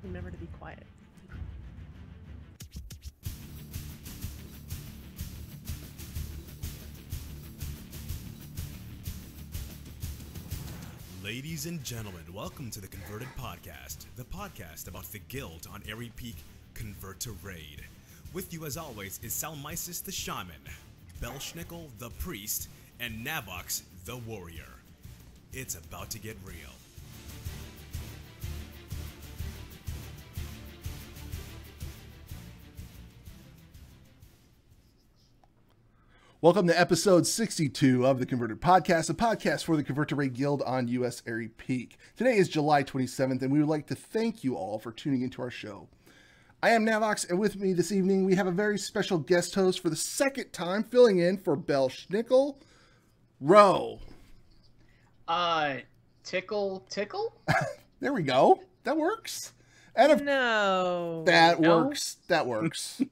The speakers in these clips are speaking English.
remember to be quiet. Ladies and gentlemen, welcome to the Converted Podcast, the podcast about the guild on Airy Peak Convert to Raid. With you as always is Salmisis the Shaman, Belschnickel the Priest, and Navox the Warrior. It's about to get real. Welcome to episode 62 of the Converted Podcast, a podcast for the Convert to Raid Guild on US Airy Peak. Today is July 27th, and we would like to thank you all for tuning into our show. I am Navox, and with me this evening, we have a very special guest host for the second time, filling in for Belschnickel, Ro. Tickle? There we go. That works. And of That No. works. That works.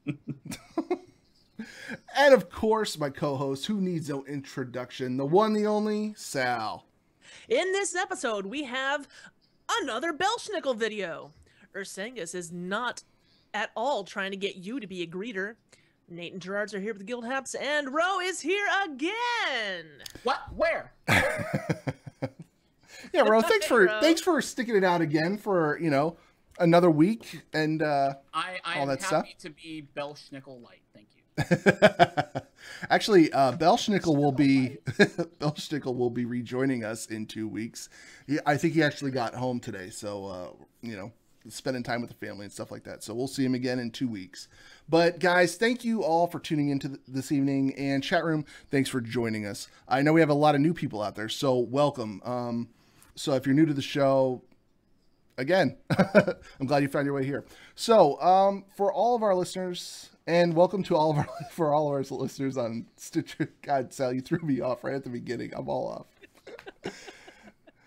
And of course, my co-host, who needs no introduction, the one, the only, Sal. In this episode, we have another Belschnickel video. Ursangus is not at all trying to get you to be a greeter. Nate and Gerards are here with the Guild Haps, and Ro is here again. What? Where? Yeah, Ro, thanks for Ro. thanks for sticking it out again for, another week and I all am that happy stuff. to be Belschnickel Light. Thank you. Actually, Belschnickel will be Belschnickel will be rejoining us in 2 weeks. I think he actually got home today, so spending time with the family and stuff like that. So we'll see him again in 2 weeks. But guys, thank you all for tuning into this evening, and chat room, thanks for joining us. I know we have a lot of new people out there, so welcome. So if you're new to the show, again, I'm glad you found your way here. So for all of our listeners, and welcome to all of our listeners on Stitcher. God, Sal, you threw me off right at the beginning. I'm all off.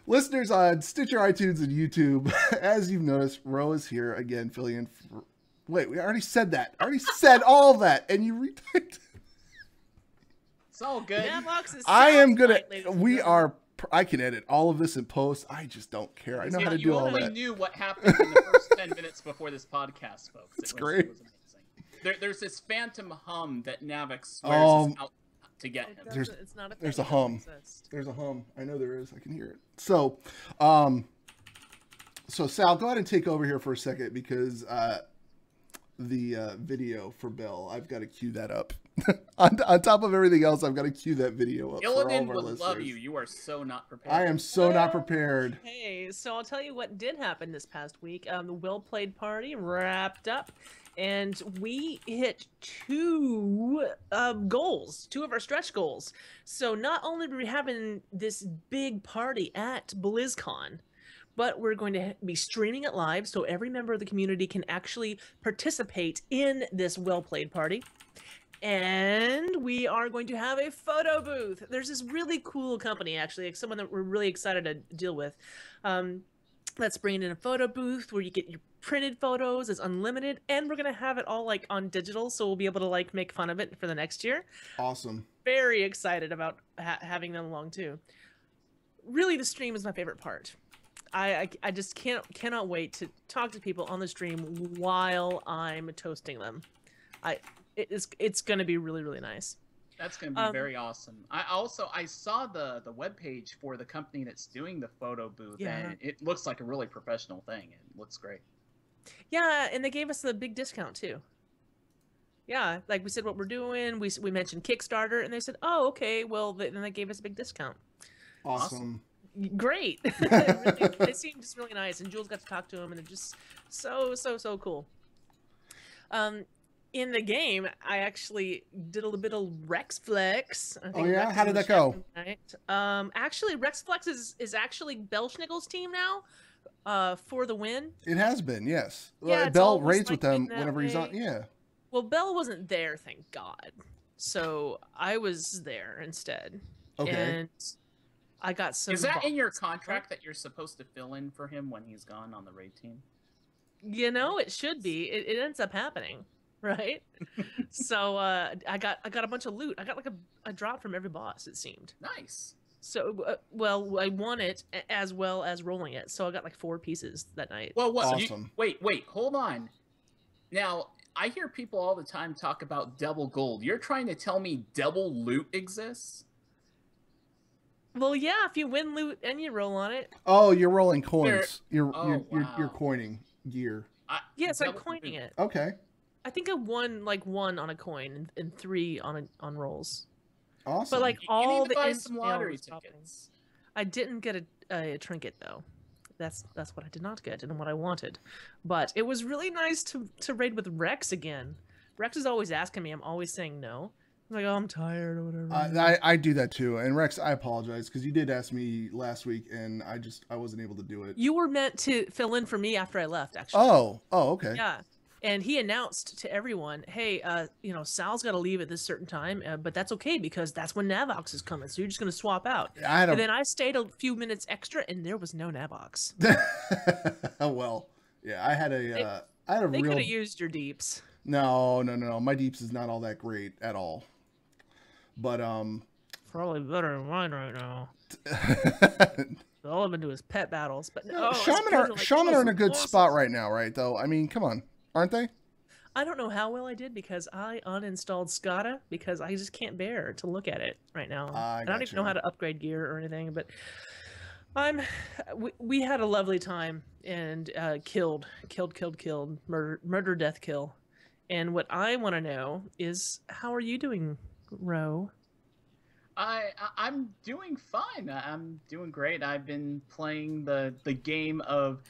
Listeners on Stitcher, iTunes, and YouTube, as you've noticed, Ro is here again, filling in for... Wait, we already said that. I already said all of that, and you retyped. It's all good. Navox is I am sound gonna... light, ladies and We gentlemen. are... I can edit all of this in post. I just don't care. I know how to do all You only that. knew what happened in the first 10 minutes before this podcast, folks. It's great. It was amazing. There's this phantom hum that Navox swears is out to get him. It's not a thing. There's a It doesn't hum. exist. There's a hum. I know there is. I can hear it. So, so Sal, go ahead and take over here for a second because the video for Bell, I've got to cue that up. on top of everything else, I've got to cue that video up for all Illidan of our would listeners. love you. You are so not prepared. I am so not prepared. Hey, so I'll tell you what did happen this past week. The Well Played party wrapped up, and we hit two goals, two of our stretch goals. So not only are we having this big party at BlizzCon, but we're going to be streaming it live so every member of the community can actually participate in this Well Played party. And we are going to have a photo booth. There's this really cool company, actually, like someone that we're really excited to deal with. That's bringing in a photo booth where you get your printed photos. It's unlimited, and we're gonna have it all like on digital, so we'll be able to like make fun of it for the next year. Awesome. Very excited about having them along too. Really, the stream is my favorite part. I just cannot wait to talk to people on the stream while I'm toasting them. It's gonna be really, really nice. That's going to be very awesome. I saw the webpage for the company that's doing the photo booth, and it looks like a really professional thing. It looks great. Yeah, and they gave us a big discount too. Yeah, like we said what we're doing. We mentioned Kickstarter, and they said, "Oh, okay." Well, then they gave us a big discount. Awesome. Great. They seemed just really nice, and Jules got to talk to them, and they're just so cool. In the game, I actually did a little bit of Rex Flex. I think Oh, yeah? Rex How is did in that the go? chat tonight. Actually, Rex Flex is actually Belschnickel's team now, for the win. It has been, yes. Yeah, it's Bell always, raids like, with them been that whenever he's on. way. Yeah. Well, Bell wasn't there, thank God. So I was there instead. Okay. And I got some. Is that in your bots. contract that you're supposed to fill in for him when he's gone on the raid team? You know, it should be. It ends up happening, right? So I got a bunch of loot. I got like a drop from every boss, it seemed. Nice. So, well, I won it as well as rolling it. So I got like 4 pieces that night. Well, what? Awesome. Wait, hold on. Now, I hear people all the time talk about double gold. You're trying to tell me double loot exists? Well, yeah, if you win loot and you roll on it. Oh, you're rolling coins. You're wow. coining gear. Yes, I'm coining it. Okay. I think I won like 1 on a coin and 3 on rolls. Awesome. But like You all need to the buy ins some and lottery outs happening. tickets. I didn't get a trinket though. That's what I did not get and what I wanted. But it was really nice to raid with Rex again. Rex is always asking me. I'm always saying no. I'm like, oh, I'm tired or whatever. I do that too. And Rex, I apologize because you did ask me last week and I wasn't able to do it. You were meant to fill in for me after I left, actually. Oh, okay. Yeah. And he announced to everyone, hey, Sal's got to leave at this certain time, but that's okay because that's when Navox is coming. So you're just going to swap out. And then I stayed a few minutes extra and there was no Navox. Well, yeah, I had a They could have used your deeps. No. My deeps is not all that great at all. But probably better than mine right now. All I've been doing is pet battles, but no. Shaman are in a good spot right now, right? Though, I mean, come on, aren't they? I don't know how well I did because I uninstalled SCADA because I just can't bear to look at it right now. I don't even know how to upgrade gear or anything, but we had a lovely time and killed, murder, death, kill. And what I want to know is, how are you doing, Ro? I'm doing fine. I'm doing great. I've been playing the game of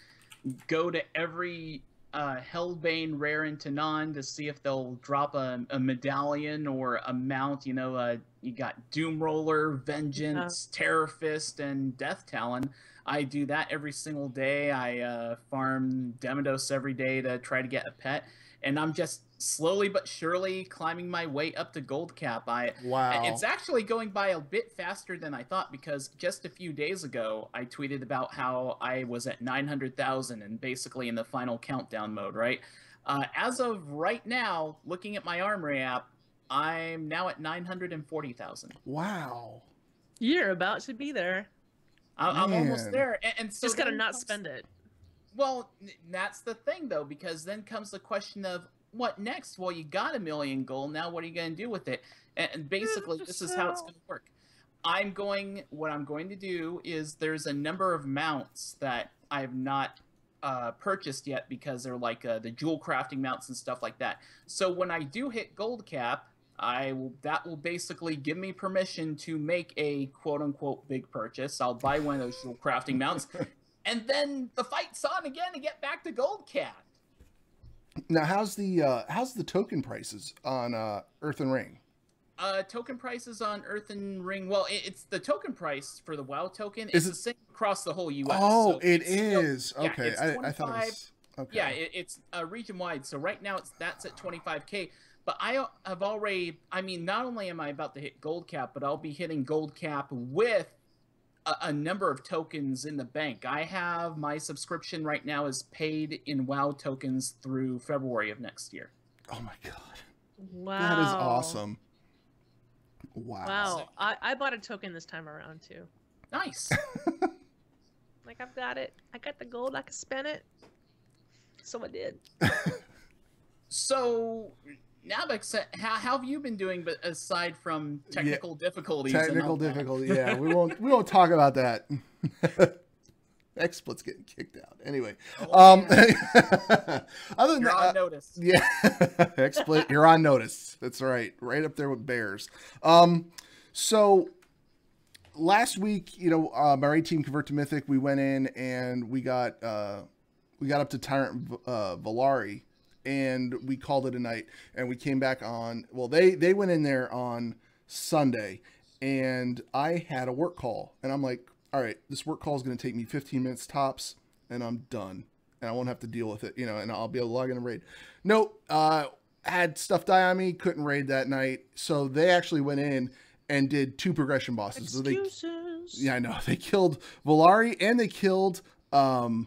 go to every Hellbane rare into non to see if they'll drop a medallion or a mount. You got Doomroller, Vengeance, Terror Fist, and Death Talon. I do that every single day. I farm Demodos every day to try to get a pet. And I'm just slowly but surely climbing my way up to gold cap. Wow. It's actually going by a bit faster than I thought because just a few days ago, I tweeted about how I was at 900,000 and basically in the final countdown mode, right? As of right now, looking at my Armory app, I'm now at 940,000. Wow. You're about to be there. I'm almost there. And so just got to not spend it. Well, that's the thing, though, because then comes the question of what next? Well, you got $1 million gold. Now, what are you going to do with it? And basically, this is how it's going to work. What I'm going to do is there's a number of mounts that I have not purchased yet because they're like the jewel crafting mounts and stuff like that. So when I do hit gold cap, that will basically give me permission to make a quote-unquote big purchase. I'll buy one of those jewel crafting mounts. And then the fight's on again to get back to gold cap. Now, how's the token prices on Earthen Ring? Token prices on Earthen Ring. Well, it's the token price for the WoW token. It's the same across the whole U.S. Oh, so it is. Yeah, okay, I thought it was. Okay. Yeah, it's region wide. So right now that's at 25K. But I have already. I mean, not only am I about to hit gold cap, but I'll be hitting gold cap with a number of tokens in the bank. I have my subscription right now is paid in WoW tokens through February of next year. Oh my god. Wow. That is awesome. Wow. I bought a token this time around too. Nice. Like I've got it. I got the gold. I can spend it. So I did. So now, how have you been doing? But aside from technical difficulties, difficulty. Yeah, we won't talk about that. XSplit's getting kicked out. Anyway, other than you're on notice. Yeah, XSplit, you're on notice. That's right up there with Bears. So last week, my raid team Convert to Mythic, we went in and we got up to Tyrant Valari. And we called it a night, and we came back on. Well, they went in there on Sunday, and I had a work call, and I'm like, all right, this work call is going to take me 15 minutes tops, and I'm done, and I won't have to deal with it, and I'll be able to log in and raid. Nope, had stuff die on me, couldn't raid that night, so they actually went in and did 2 progression bosses. Excuses. So I know they killed Valari, and they killed the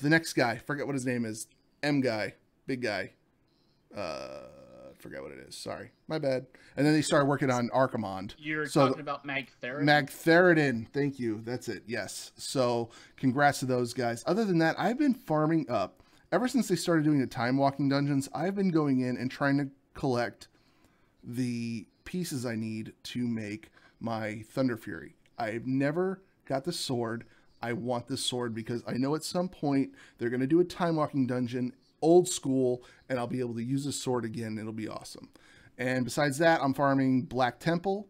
next guy. Forget what his name is. M guy. Big guy. forget what it is. Sorry, my bad. And then they started working on Archimond. You're talking about Magtheridon? Magtheridon. Thank you. That's it. Yes. So congrats to those guys. Other than that, I've been farming up. Ever since they started doing the time walking dungeons, I've been going in and trying to collect the pieces I need to make my Thunder Fury. I've never got the sword. I want this sword because I know at some point they're going to do a time walking dungeon, old school, and I'll be able to use this sword again. It'll be awesome. And besides that, I'm farming Black Temple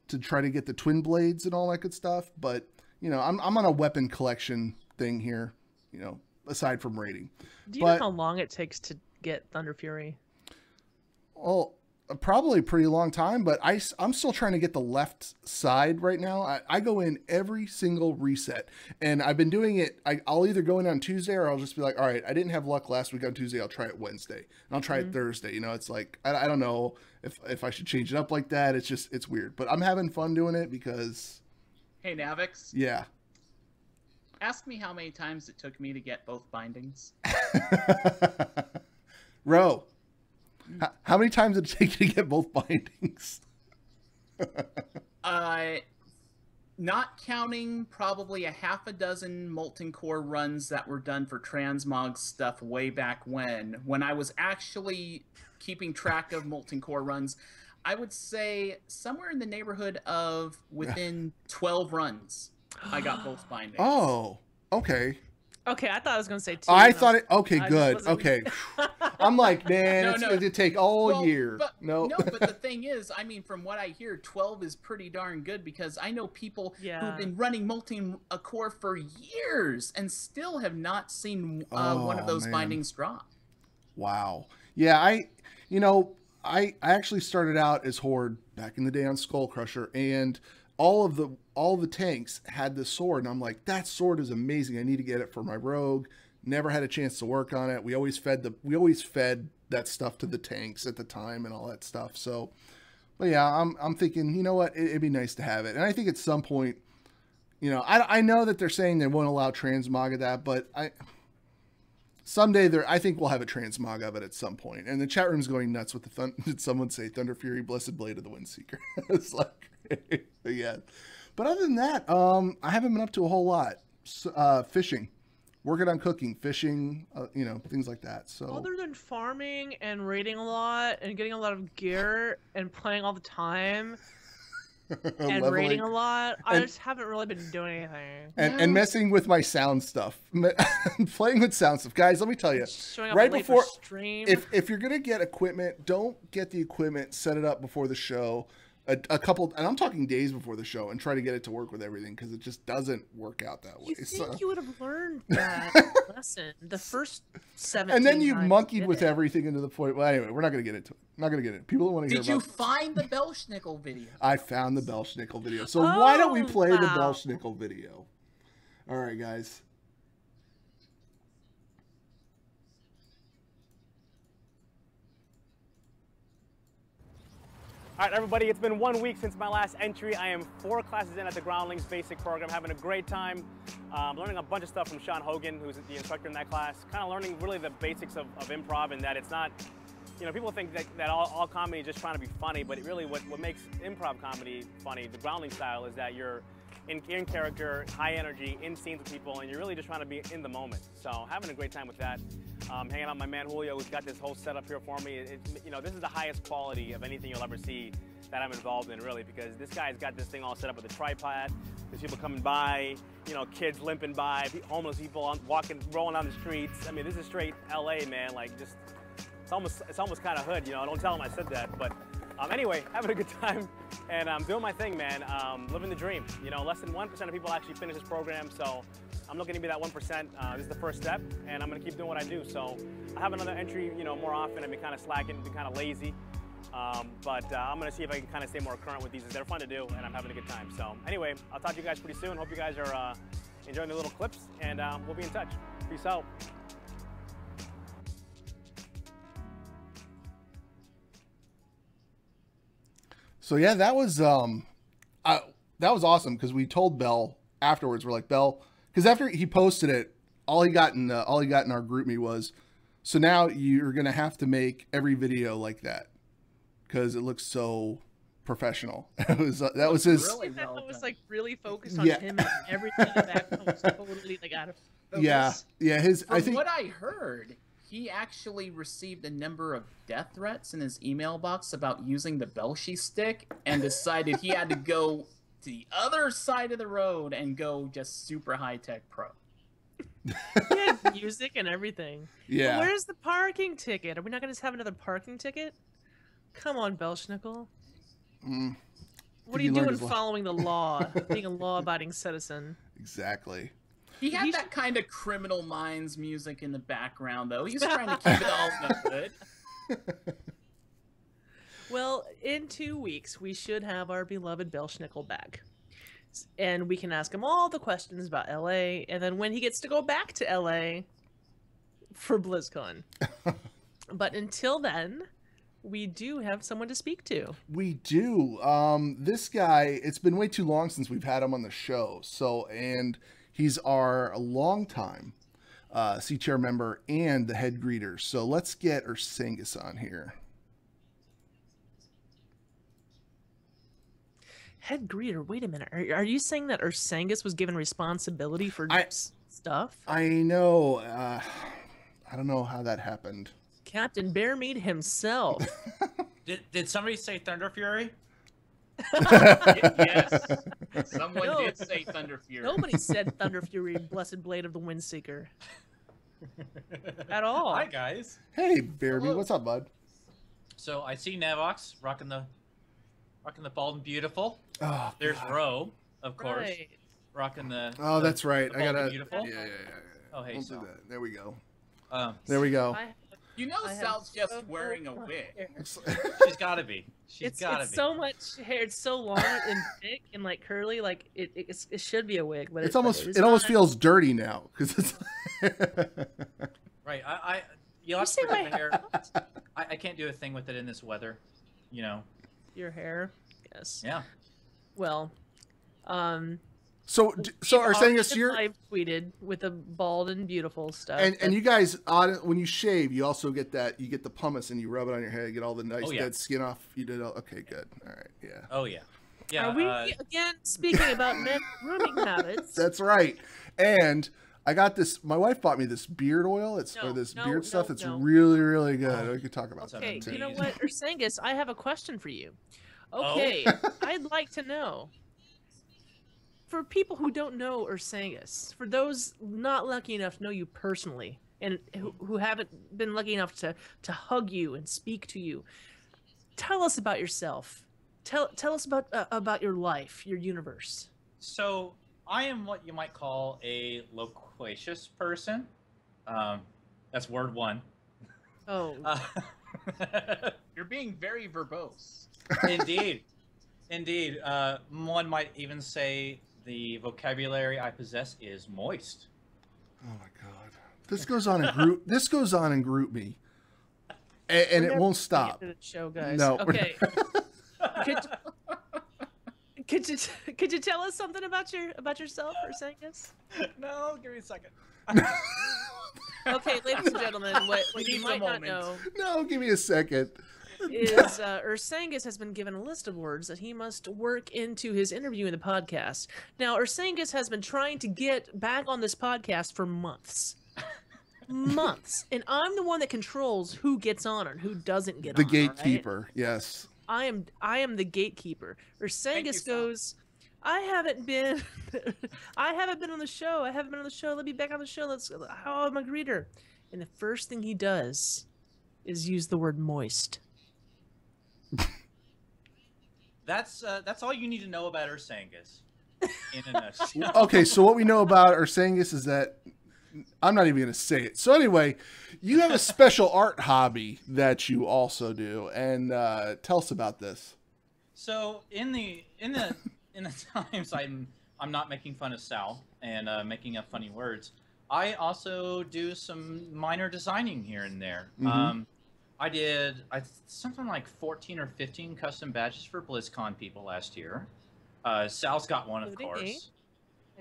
to try to get the twin blades and all that good stuff. But, you know, I'm on a weapon collection thing here, you know, aside from raiding. Do you know how long it takes to get Thunder Fury? Well, probably a pretty long time, but I'm still trying to get the left side right now. I go in every single reset, and I've been doing it. I'll either go in on Tuesday, or I'll just be like, all right, I didn't have luck last week on Tuesday. I'll try it Wednesday, and I'll try it Thursday. You know, it's like, I don't know if I should change it up like that. It's weird, but I'm having fun doing it because. Hey, Navix. Yeah. Ask me how many times it took me to get both bindings. Ro, how many times did it take you to get both bindings? Not counting probably a half a dozen Molten Core runs that were done for Transmog stuff way back when I was actually keeping track of Molten Core runs, I would say somewhere in the neighborhood of within 12 runs, I got both bindings. Oh, okay. Okay, I thought I was going to say 2. I thought it. Okay, good. Okay. I'm like, man, No, it's no. going to take all year. But, no, but the thing is, I mean, from what I hear, 12 is pretty darn good because I know people who've been running Molten Core for years and still have not seen one of those bindings drop. Wow. Yeah, I actually started out as Horde back in the day on Skull Crusher, and all the tanks had this sword, and I'm like, that sword is amazing. I need to get it for my rogue. Never had a chance to work on it. We always fed that stuff to the tanks at the time and all that stuff. So, but yeah, I'm thinking, you know what, it'd be nice to have it. And I think at some point, you know, I know that they're saying they won't allow transmog of that, but someday I think we'll have a transmog of it at some point. And the chat room's going nuts with did someone say Thunder Fury, Blessed Blade of the Windseeker? It's like, yeah. But other than that, I haven't been up to a whole lot. Fishing, working on cooking, fishing, you know, things like that. So other than farming and raiding a lot and getting a lot of gear and playing all the time and raiding a lot, I just haven't really been doing anything. And messing with my sound stuff, playing with sound stuff, guys. Let me tell you, right before stream. If you're gonna get equipment, don't get the equipment, set it up before the show. A couple, and I'm talking days before the show, and try to get it to work with everything because it just doesn't work out that way. You think you would have learned that lesson the first 17 and then you times monkeyed with everything into the point. Well, anyway, we're not going to get into it. Not going to get into it. People don't want to hear about. Did you find the Belschnickel video? I found the Belschnickel video. So why don't we play the Belschnickel video? All right, guys. All right, everybody, it's been 1 week since my last entry. I am 4 classes in at the Groundlings basic program, having a great time, learning a bunch of stuff from Sean Hogan, who's the instructor in that class, kind of learning really the basics of improv, and that it's not, you know, people think that all comedy is just trying to be funny, but really what makes improv comedy funny, the Groundling style, is that you're in character, high energy, in scenes with people, and you're really just trying to be in the moment. So having a great time with that. Hanging out with my man Julio, who's got this whole setup here for me. You know, this is the highest quality of anything you'll ever see that I'm involved in, really, because this guy's got this thing all set up with a tripod. There's people coming by, you know, kids limping by, homeless people rolling down the streets. I mean, this is straight LA, man. Like, just it's almost kind of hood, you know. Don't tell them I said that, but anyway, having a good time, and I'm doing my thing, man. Living the dream. You know, less than 1% of people actually finish this program, so I'm looking to be that 1%. This is the first step, and I'm going to keep doing what I do. So I have another entry, you know, more often. I've been kind of slacking, been kind of lazy, but I'm going to see if I can kind of stay more current with these. They're fun to do, and I'm having a good time. So anyway, I'll talk to you guys pretty soon. Hope you guys are enjoying the little clips, and we'll be in touch. Peace out. So yeah, that was awesome because we told Bell afterwards. We're like, Bell, because after he posted it, all he got in our group me was, so now you're gonna have to make every video like that. because it looks so professional. It was that was his. Really That well was done. like really focused on Yeah. him and everything in the background was totally like out of focus. Yeah. His. From I think. what I heard, he actually received a number of death threats in his email box about using the Belshi stick, and decided he had to go to the other side of the road and go just super high-tech pro. He had music and everything. Yeah. But where's the parking ticket? Are we not going to have another parking ticket? Come on, Belschnickel. What are you he learned doing his lesson. following the law, being a law-abiding citizen? Exactly. He had He that kind of Criminal Minds music in the background, though. He was trying to keep it all good. Well, in 2 weeks, we should have our beloved Belschnickel back. And we can ask him all the questions about LA, and then when he gets to go back to LA for BlizzCon. But until then, we do have someone to speak to. We do. This guy, it's been way too long since we've had him on the show. So, and he's our longtime C-Chair member and the head greeter. So let's get Ursangus on here. Head greeter, wait a minute. Are you saying that Ursangus was given responsibility for stuff? I know. I don't know how that happened. Captain Bearmeat himself. Did somebody say Thunder Fury? Yes. Someone No. did say Thunder Fury. Nobody said Thunder Fury, Blessed Blade of the Windseeker. At all. Hi guys. Hey, Bearby, Hello. what's up, bud? So I see Navox rocking the bald and beautiful. Oh, There's God. Ro, of course, Right. rocking the. Oh, that's right. the I bald and gotta. beautiful. Yeah. Oh, hey, Don't so. do that. There we go. Um, There we go. You know I have Sal's just so wearing a much wig. hair. she's gotta be. She's It's gotta be. so much hair. It's so long and thick and like curly. Like it should be a wig, but It's but almost. is It almost not. feels dirty now because it's. Right. You'll have say to forgive my the hair. I can't do a thing with it in this weather. You know. Your hair. Yes. Yeah. Well, So Ursangus, you're live tweeted with the bald and beautiful stuff. and you guys, when you shave, you also get that. You get the pumice and you rub it on your head, get all the nice Oh, yeah. dead skin off. You did. Okay, good. All right. Yeah. Oh yeah. Yeah. Are we again speaking about men's grooming habits? That's right. And I got this. My wife bought me this beard oil. It's No, or this no, beard no, stuff. It's no. really, really good. We could talk about that. Okay, too. you know what, Ursangus, I have a question for you. Oh. Okay, I'd like to know, for people who don't know Ursangus, for those not lucky enough to know you personally, and who haven't been lucky enough to hug you and speak to you, tell us about yourself. Tell us about your life, your universe. So I am what you might call a loquacious person. That's word one. Oh, You're being very verbose. Indeed. Indeed. One might even say the vocabulary I possess is moist. Oh my god. This goes on in group. This goes on in group me, and we're it never won't gonna stop. get to the show, guys. No. Okay. Could you tell us something about yourself, Ursangus? No, give me a second. Okay, ladies and gentlemen, what you needs a might not moment. know No, give me a second. is Ursangus has been given a list of words that he must work into his interview in the podcast. Now, Ursangus has been trying to get back on this podcast for months. Months. And I'm the one that controls who gets on and who doesn't get The on. all right? gatekeeper. Yes. I am the gatekeeper. you, Ursangus Sal. goes, I haven't been I haven't been on the show. I haven't been on the show. Let me back on the show. How am I a greeter? And the first thing he does is use the word moist. That's all you need to know about Ursangus. In a nutshell. Okay, so what we know about Ursangus is that I'm not even going to say it. So anyway, you have a special art hobby that you also do, and tell us about this. So in the times I'm not making fun of Sal and making up funny words, I also do some minor designing here and there. Mhm. I did something like 14 or 15 custom badges for BlizzCon people last year. Sal's got one, of Including me.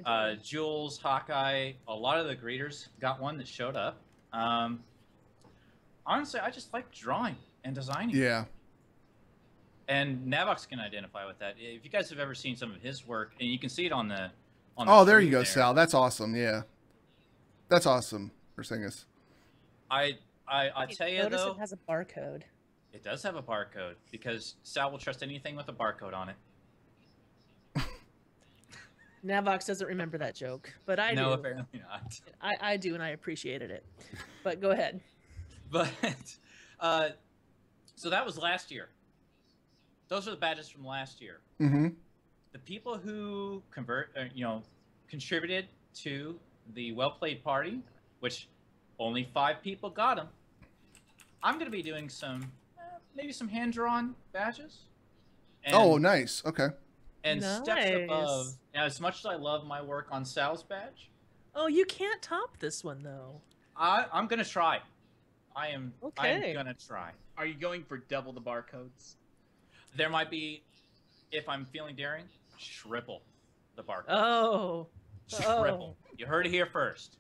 course. Jules, Hawkeye, a lot of the greeters got one that showed up. Honestly, I just like drawing and designing. Yeah. And Navox can identify with that. If you guys have ever seen some of his work, and you can see it on the Oh, there you screen go, Sal. That's awesome. Yeah, that's awesome, Ursangus. I tell you Notice though, it has a barcode. it does have a barcode because Sal will trust anything with a barcode on it. Navox doesn't remember that joke, but I No, do. apparently not. I do, and I appreciated it. But go ahead. But so that was last year. Those are the badges from last year. Mm-hmm. The people who contributed to the Well Played Party, which only 5 people got them. I'm going to be doing some, maybe some hand-drawn badges. And, Oh, nice. Okay. And steps above. Nice. Now, as much as I love my work on Sal's badge, Oh, you can't top this one though. I'm going to try. I'm Okay. going to try. Are you going for double the barcodes? There might be, if I'm feeling daring, triple the barcode. Oh. Triple. You heard it here first.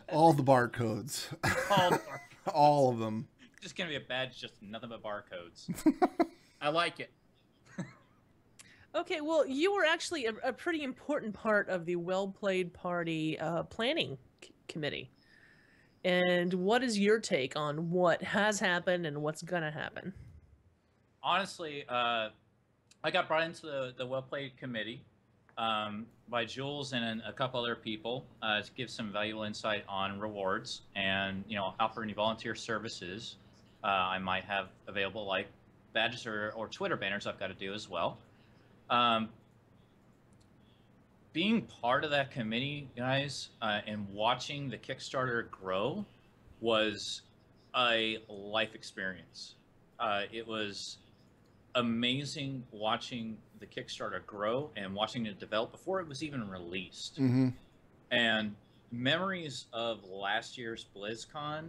All the barcodes. All the barcodes. All of them. Just gonna be a badge, just nothing but barcodes. I like it. Okay, well, you were actually a pretty important part of the Well Played Party planning committee. And what is your take on what has happened and what's gonna happen? Honestly, I got brought into the Well Played committee by Jules and a couple other people to give some valuable insight on rewards and offer any volunteer services I might have available, like badges or Twitter banners I've got to do as well. Being part of that committee, guys, and watching the Kickstarter grow was a life experience. It was amazing watching the Kickstarter grow and watching it develop before it was even released. Mm-hmm. And memories of last year's BlizzCon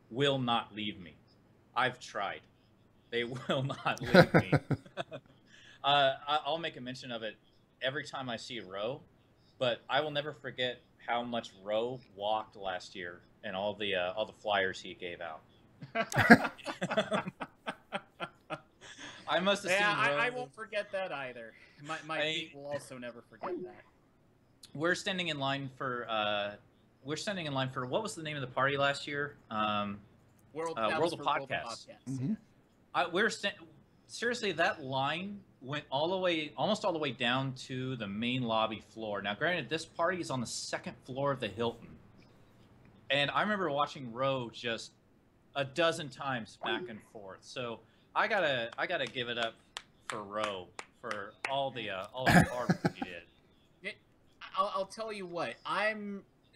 will not leave me. I've tried. They will not leave me. I'll make a mention of it every time I see Ro, but I will never forget how much Ro walked last year and all the flyers he gave out. I must have seen Ro. I won't forget that either. My feet will also never forget that. We're standing in line for what was the name of the party last year? World of Podcasts. Mm-hmm. Seriously, that line went almost all the way down to the main lobby floor. Now, granted, this party is on the 2nd floor of the Hilton, and I remember watching Ro just a dozen times back and forth. So I gotta give it up for Ro for all the hard work he did. I'll tell you what,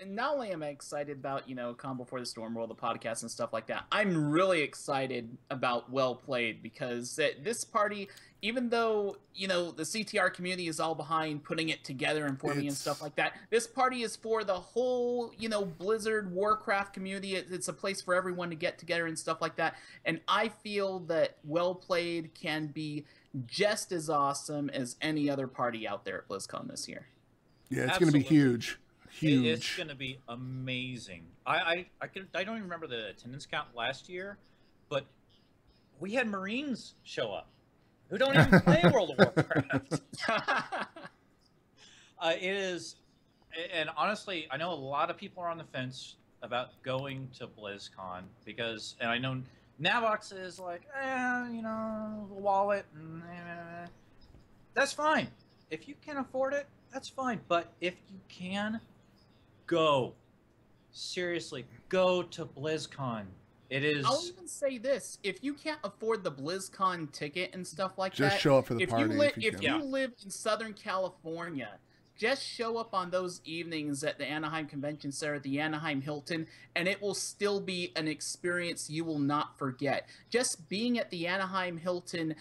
not only am I excited about, Calm Before the Storm World, the podcast and stuff like that, I'm really excited about Well Played because this party, even though, the CTR community is all behind putting it together and forming and stuff like that, this party is for the whole, Blizzard Warcraft community. It's a place for everyone to get together and stuff like that. And I feel that Well Played can be just as awesome as any other party out there at BlizzCon this year. Yeah, it's going to be huge. Huge. It's going to be amazing. I don't even remember the attendance count last year, but we had Marines show up who don't even play World of Warcraft. It is, and honestly, I know a lot of people are on the fence about going to BlizzCon because, and I know Navox is like, wallet, and that's fine. If you can afford it, that's fine. But if you can, go. Seriously, go to BlizzCon. It is. I'll even say this: if you can't afford the BlizzCon ticket and stuff like that, just show up for the party. If you live in Southern California, just show up on those evenings at the Anaheim Convention Center at the Anaheim Hilton, and it will still be an experience you will not forget. Just being at the Anaheim Hilton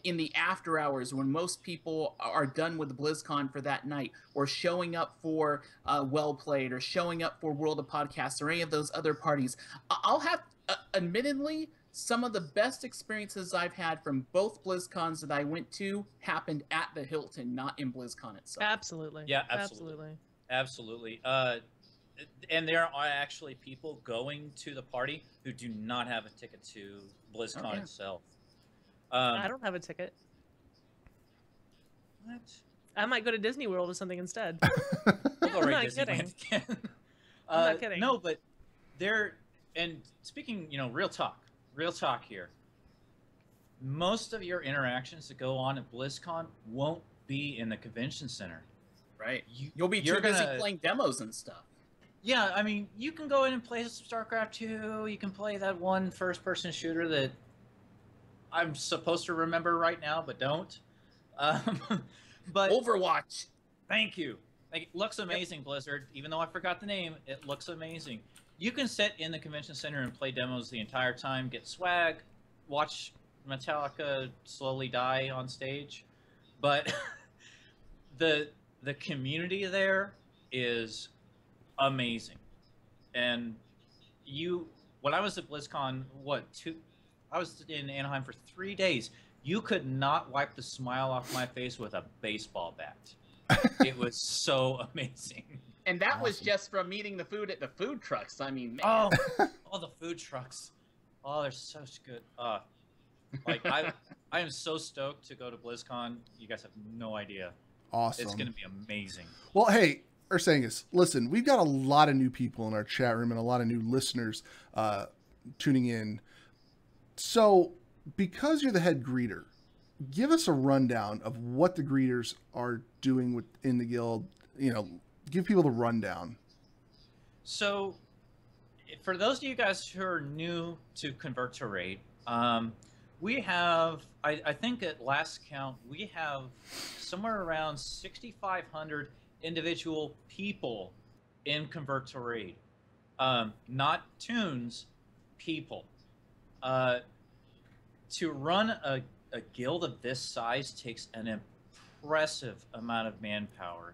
in the after hours when most people are done with BlizzCon for that night, or showing up for Well Played, or showing up for World of Podcasts, or any of those other parties. I'll have, admittedly, some of the best experiences I've had from both BlizzCons that I went to happened at the Hilton, not in BlizzCon itself. Absolutely. Yeah, absolutely. And there are actually people going to the party who do not have a ticket to BlizzCon itself. I don't have a ticket. What? I might go to Disney World or something instead. We'll go I'm right not kidding. again. I'm not kidding. No, but and speaking, real talk here. Most of your interactions that go on at BlizzCon won't be in the convention center. Right. You'll be too busy playing demos and stuff. Yeah, I mean, you can go in and play some StarCraft 2. You can play that one first-person shooter that I'm supposed to remember right now, but don't. But Overwatch. Thank you. It looks amazing, Blizzard. Even though I forgot the name, it looks amazing. You can sit in the convention center and play demos the entire time, get swag, watch Metallica slowly die on stage. But the community there is amazing. And when I was at BlizzCon, I was in Anaheim for 3 days. You could not wipe the smile off my face with a baseball bat. It was so amazing. And that was just from eating the food at the food trucks. I mean, man. Oh, all the food trucks. Oh, they're such good. I am so stoked to go to BlizzCon. You guys have no idea. Awesome. It's going to be amazing. Well, hey, Ursangus, listen, we've got a lot of new people in our chat room and a lot of new listeners tuning in. So, because you're the head greeter, give us a rundown of what the greeters are doing within the guild. Give people the rundown. So, for those of you guys who are new to Convert to Raid, we have, I think at last count, we have somewhere around 6,500 individual people in Convert to Raid. Not tunes, people. To run a guild of this size takes an impressive amount of manpower.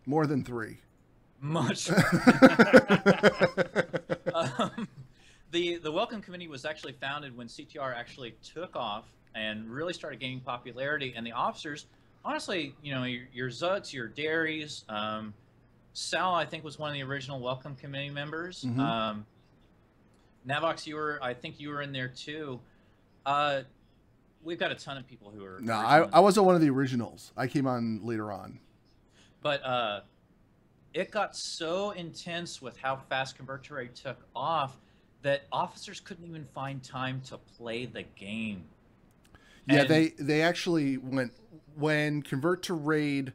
More than 3. Much. The Welcome Committee was actually founded when CTR actually took off and really started gaining popularity. And the officers, honestly, your Zugs, your Dairies, Sal, I think, was one of the original Welcome Committee members. Mm-hmm. Navox, I think you were in there too. We've got a ton of people who are. No, I wasn't one of the originals. I came on later on. But it got so intense with how fast Convert to Raid took off that officers couldn't even find time to play the game. Yeah, they actually when Convert to Raid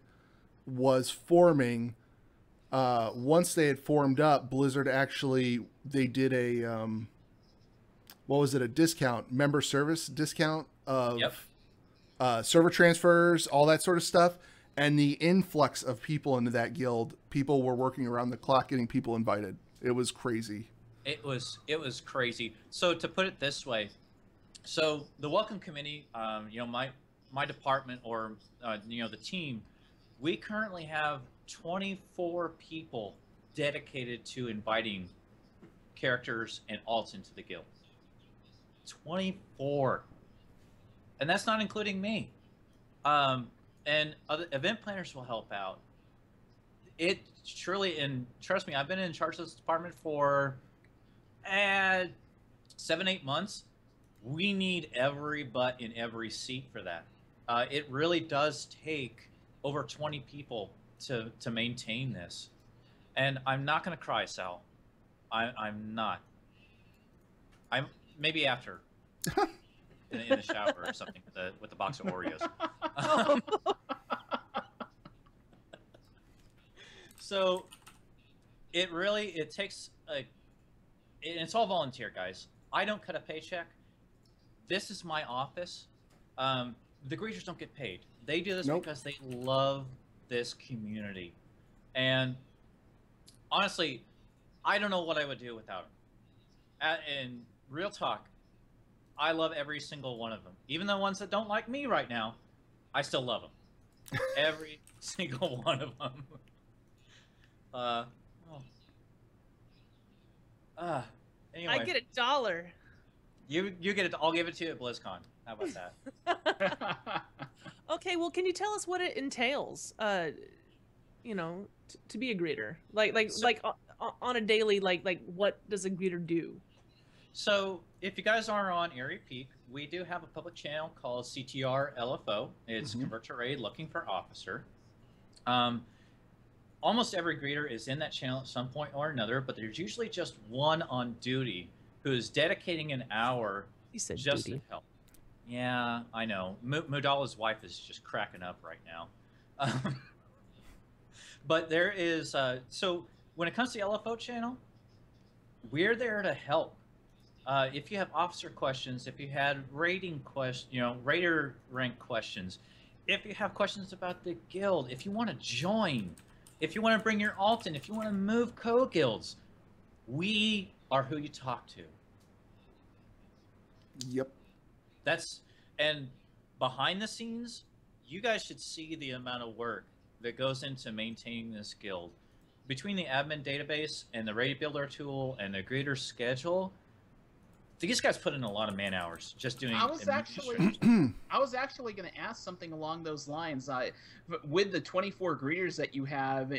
was forming. Once they had formed up, Blizzard they did a what was it, a discount, member service discount of server transfers, all that sort of stuff. And the influx of people into that guild, people were working around the clock getting people invited. It was crazy. It was crazy. So to put it this way, so the Welcome Committee, my department or the team, we currently have 24 people dedicated to inviting characters and alts into the guild. 24, and that's not including me. And other event planners will help out. It surely, and trust me, I've been in charge of this department for 7-8 months. We need every butt in every seat for that. It really does take over 20 people to maintain this. And I'm not going to cry, Sal. I'm not. I'm maybe after in the shower or something with the box of Oreos. So it takes it's all volunteer, guys. I don't cut a paycheck. This is my office. The greeters don't get paid. They do this because they love this community. And honestly, I don't know what I would do without them. And real talk, I love every single one of them. Even the ones that don't like me right now, I still love them. Every single one of them. Anyway. I get $1. You get it. I'll give it to you at BlizzCon. How about that? Okay, well, can you tell us what it entails? To be a greeter, like on a daily, like what does a greeter do? So if you guys are on Airy Peak, we do have a public channel called CTR LFO. It's Convert to Raid Looking for Officer. Almost every greeter is in that channel at some point or another, but there's usually just one on duty who is dedicating an hour He said just duty. to help. Yeah, I know. Mudala's wife is just cracking up right now. But there is, so when it comes to the LFO channel, we're there to help. If you have officer questions, if you had rating questions, raider rank questions, if you have questions about the guild, if you want to join, if you want to bring your alt in, if you want to move co-guilds, we are who you talk to. Yep. And behind the scenes, you guys should see the amount of work that goes into maintaining this guild. Between the admin database and the raid builder tool and the greeter schedule, these guys put in a lot of man hours just doing. I was actually going to ask something along those lines. With the 24 greeters that you have,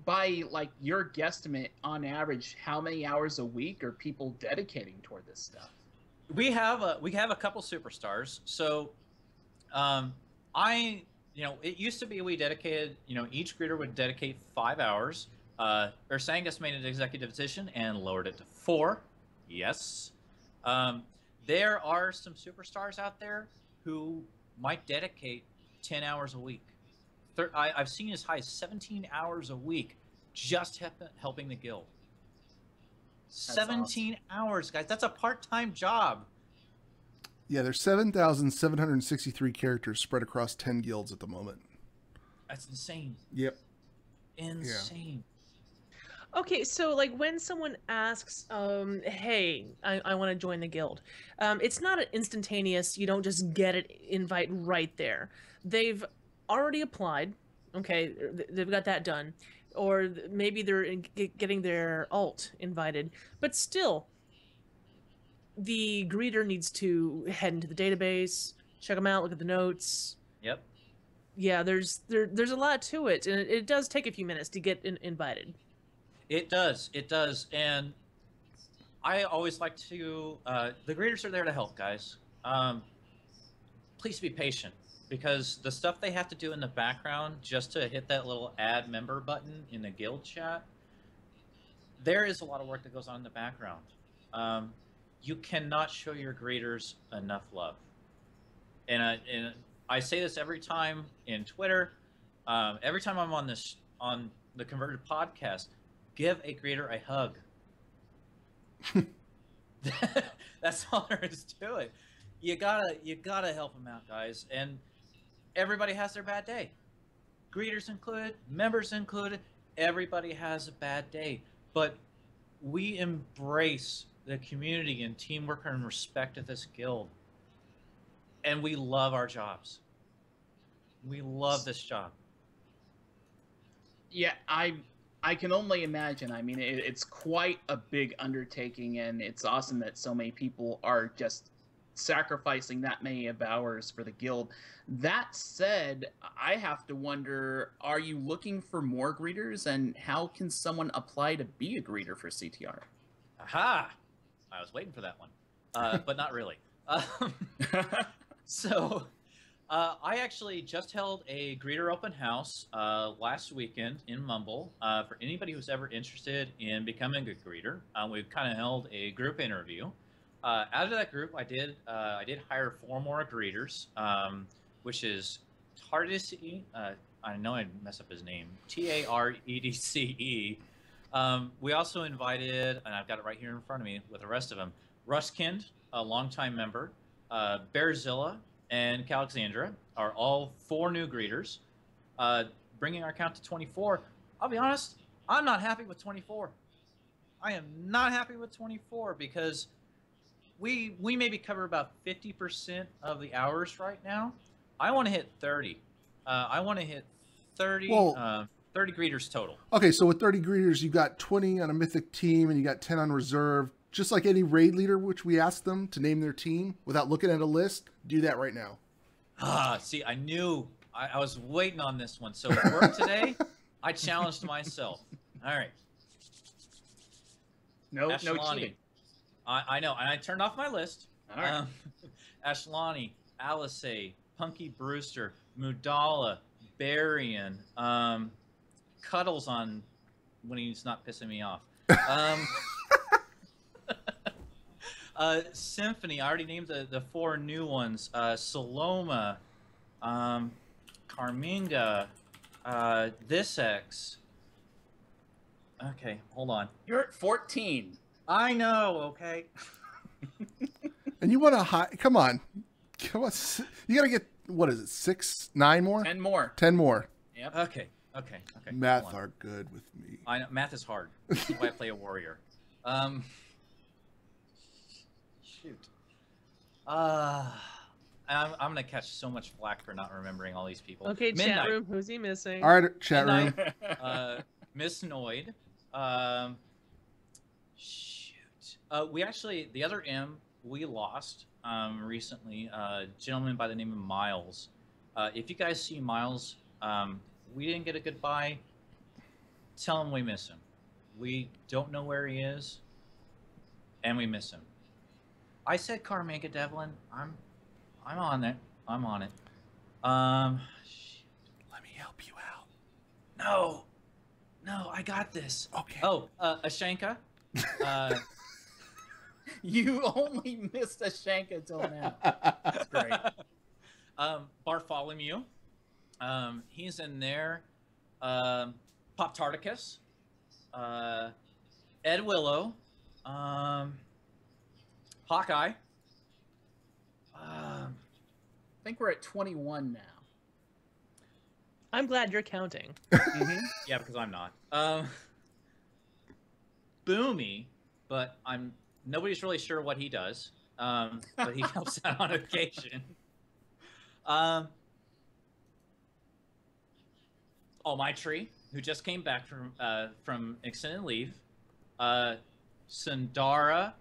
by like your guesstimate, on average, how many hours a week are people dedicating toward this stuff? We have a couple superstars. So, it used to be we dedicated, each greeter would dedicate 5 hours. Ursangus made an executive decision and lowered it to 4. Yes. There are some superstars out there who might dedicate 10 hours a week. I've seen as high as 17 hours a week just helping the guild. 17 hours, guys. That's a part-time job. Yeah, there's 7,763 characters spread across 10 guilds at the moment. That's insane. Yep. Insane. Okay, so like when someone asks, hey, I want to join the guild, it's not an instantaneous, you don't just get an invite right there. They've already applied, okay, they've got that done, or maybe they're getting their alt invited, but still, the greeter needs to head into the database, check them out, look at the notes. Yep. Yeah, there's a lot to it, and it does take a few minutes to get invited. It does, and I always like to, the greeters are there to help, guys. Please be patient, because the stuff they have to do in the background just to hit that little add member button in the guild chat, there is a lot of work that goes on in the background. You cannot show your greeters enough love. And I say this every time in Twitter, every time I'm on the Converted podcast, give a greeter a hug. That's all there is to it. You gotta help them out, guys. And everybody has their bad day. Greeters included, members included. Everybody has a bad day. But we embrace the community and teamwork and respect of this guild. And we love our jobs. We love this job. Yeah, I can only imagine. I mean, it's quite a big undertaking, and it's awesome that so many people are just sacrificing that many of hours for the guild. That said, I have to wonder, are you looking for more greeters, and how can someone apply to be a greeter for CTR? Aha! I was waiting for that one, but not really. So, I actually just held a greeter open house last weekend in Mumble for anybody who's ever interested in becoming a greeter. We kind of held a group interview. Out of that group, I did hire 4 more greeters, which is Tardece. I know I mess up his name. Taredce. We also invited, and I've got it right here in front of me with the rest of them, Ruskind, a longtime member, Bearzilla, and Calexandra are all 4 new greeters, bringing our count to 24. I'll be honest, I'm not happy with 24. I am not happy with 24 because we maybe cover about 50% of the hours right now. I want to hit 30. I want to hit 30, 30 greeters total. Okay, so with 30 greeters, you got 20 on a mythic team and you got 10 on reserve. Just like any raid leader, which we asked them to name their team without looking at a list, do that right now. See, I knew I was waiting on this one. So at work today, I challenged myself. All right. No Ashlani. cheating. I know, and I turned off my list. All right. Ashlani, Alisei, Punky Brewster, Mudala, Barian, Cuddles on when he's not pissing me off. Symphony, I already named the 4 new ones. Saloma, Carminga, This X. Okay, hold on. You're at 14. I know, okay. And you want to high? Come on. You got to get, what is it, 6, 9 more? 10 more. 10 more. Yep. Okay. Math are good with me. I know, math is hard. That's why I play a warrior. Shoot. I'm gonna catch so much flack for not remembering all these people. Okay, Midnight. chat room. Who's he missing? All right, chat room. Miss Noid. Shoot. We actually, the other M, we lost recently. A gentleman by the name of Miles. If you guys see Miles, we didn't get a goodbye. Tell him we miss him. We don't know where he is, and we miss him. I said Carmega Devlin. I'm on it. I'm on it. Let me help you out. No, I got this. Okay. Oh, Ashanka. You only missed a Shanka till now. That's great. Bartholomew. He's in there. Pop Tarticus. Ed Willow. Hawkeye. I think we're at 21 now. I'm glad you're counting. Yeah, because I'm not. Boomy, but nobody's really sure what he does. But he helps out on occasion. My Tree, who just came back from extended leave. Sundara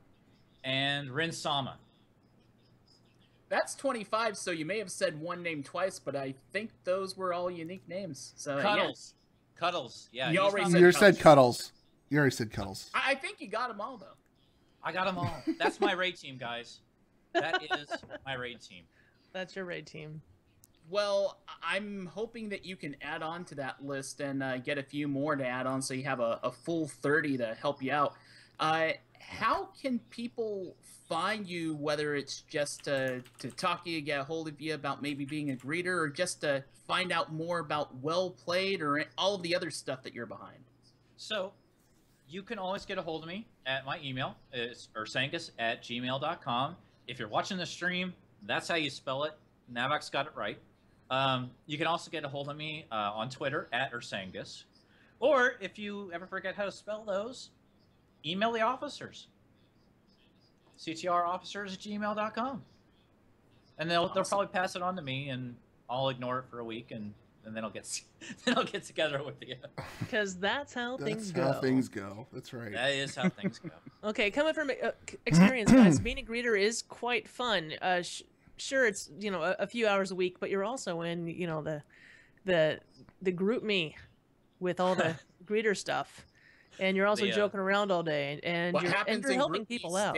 and Rinsama. That's 25, so you may have said one name twice, but I think those were all unique names. So Cuddles. Cuddles. Yeah. You already You said Cuddles. You already said Cuddles. I think you got them all, though. I got them all. That's my raid team, guys. That is my raid team. That's your raid team. Well, I'm hoping that you can add on to that list and get a few more to add on so you have a full 30 to help you out. How can people find you, whether it's just to talk to you, get a hold of you about maybe being a greeter, or just to find out more about Well Played or all of the other stuff that you're behind? So, you can always get a hold of me at my email. It's ursangus@gmail.com. If you're watching the stream, that's how you spell it. Navax got it right. You can also get a hold of me on Twitter at Ursangus. Or if you ever forget how to spell those, email the officers. ctrofficers@gmail.com. And they'll probably pass it on to me, and I'll ignore it for a week, and then I'll get together with you. Because that's how things go. That's how things go. That's right. That is how things go. Okay, coming from experience, guys, being a greeter is quite fun. Sure, it's a few hours a week, but you're also in the group me with all the greeter stuff, and you're also joking around all day, and you're helping people out.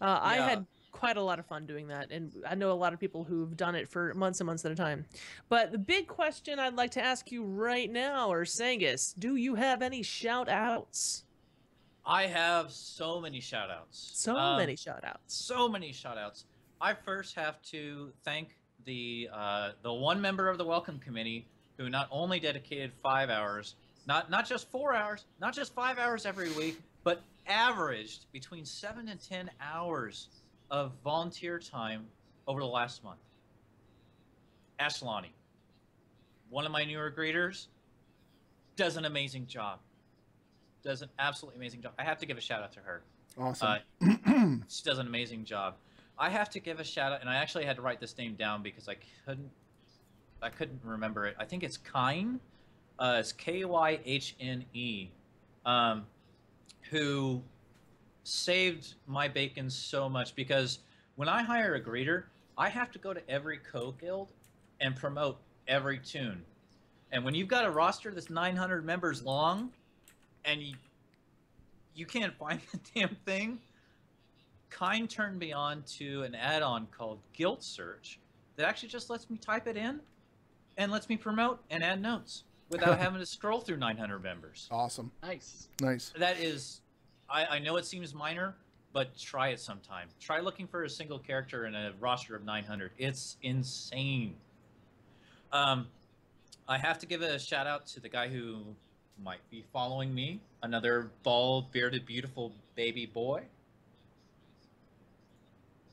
I had quite a lot of fun doing that, and I know a lot of people who've done it for months and months at a time. But the big question I'd like to ask you right now, Ursangus, do you have any shout-outs? I have so many shout-outs. So many shout-outs. I first have to thank the one member of the welcome committee who not only dedicated 5 hours, not just 4 hours, not just 5 hours every week, but averaged between 7 and 10 hours of volunteer time over the last month. Ashlani, one of my newer greeters, does an amazing job. Does an absolutely amazing job. I have to give a shout out to her. Awesome. She does an amazing job. I have to give a shout out, and I actually had to write this name down because I couldn't remember it. I think it's Kyne. It's Kyhne. Who saved my bacon so much, because when I hire a greeter, I have to go to every co-guild and promote every tune. And when you've got a roster that's 900 members long, and you can't find the damn thing. Kind turned me on to an add-on called Guild Search that actually just lets me type it in and lets me promote and add notes without having to scroll through 900 members. Awesome. Nice. Nice. That is, I know it seems minor, but try it sometime. Try looking for a single character in a roster of 900. It's insane. I have to give a shout out to the guy who might be following me, another bald, bearded, beautiful baby boy.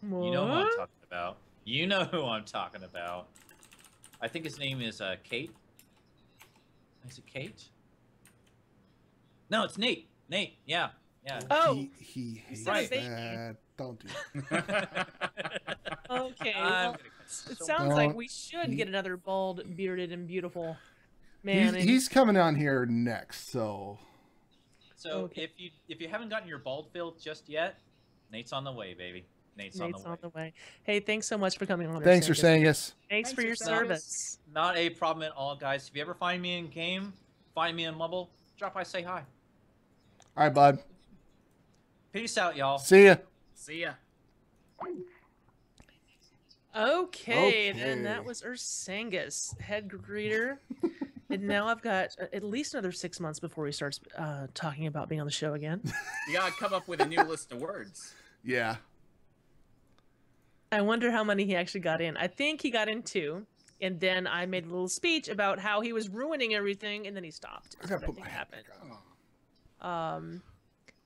What? You know who I'm talking about. You know who I'm talking about. I think his name is Kate. Is it Kate? No, it's Nate. Nate, yeah. Yeah. Oh, He hates Right. that. Don't do it. okay. I'm Well, gonna cut it so sounds Don't- like we should get another bald, bearded, and beautiful man. He's coming on here next, so So Okay. if you haven't gotten your bald filled just yet, Nate's on the way, baby. Nate's Nate's on the way. Hey, thanks so much for coming on. thanks for Ursangus. saying us. Thanks for your Thanks, Ursangus. service. Not a problem at all, guys. If you ever find me in game, find me in Mubble, drop by, say hi. All right, bud. Peace out, y'all. See ya. See ya. Okay, then Okay. that was Ursangus, head greeter. And now I've got at least another 6 months before he starts talking about being on the show again. You gotta come up with a new list of words. Yeah. I wonder how many he actually got in. I think he got in 2. And then I made a little speech about how he was ruining everything, and then he stopped. I is gotta what put think my hat happened. back on.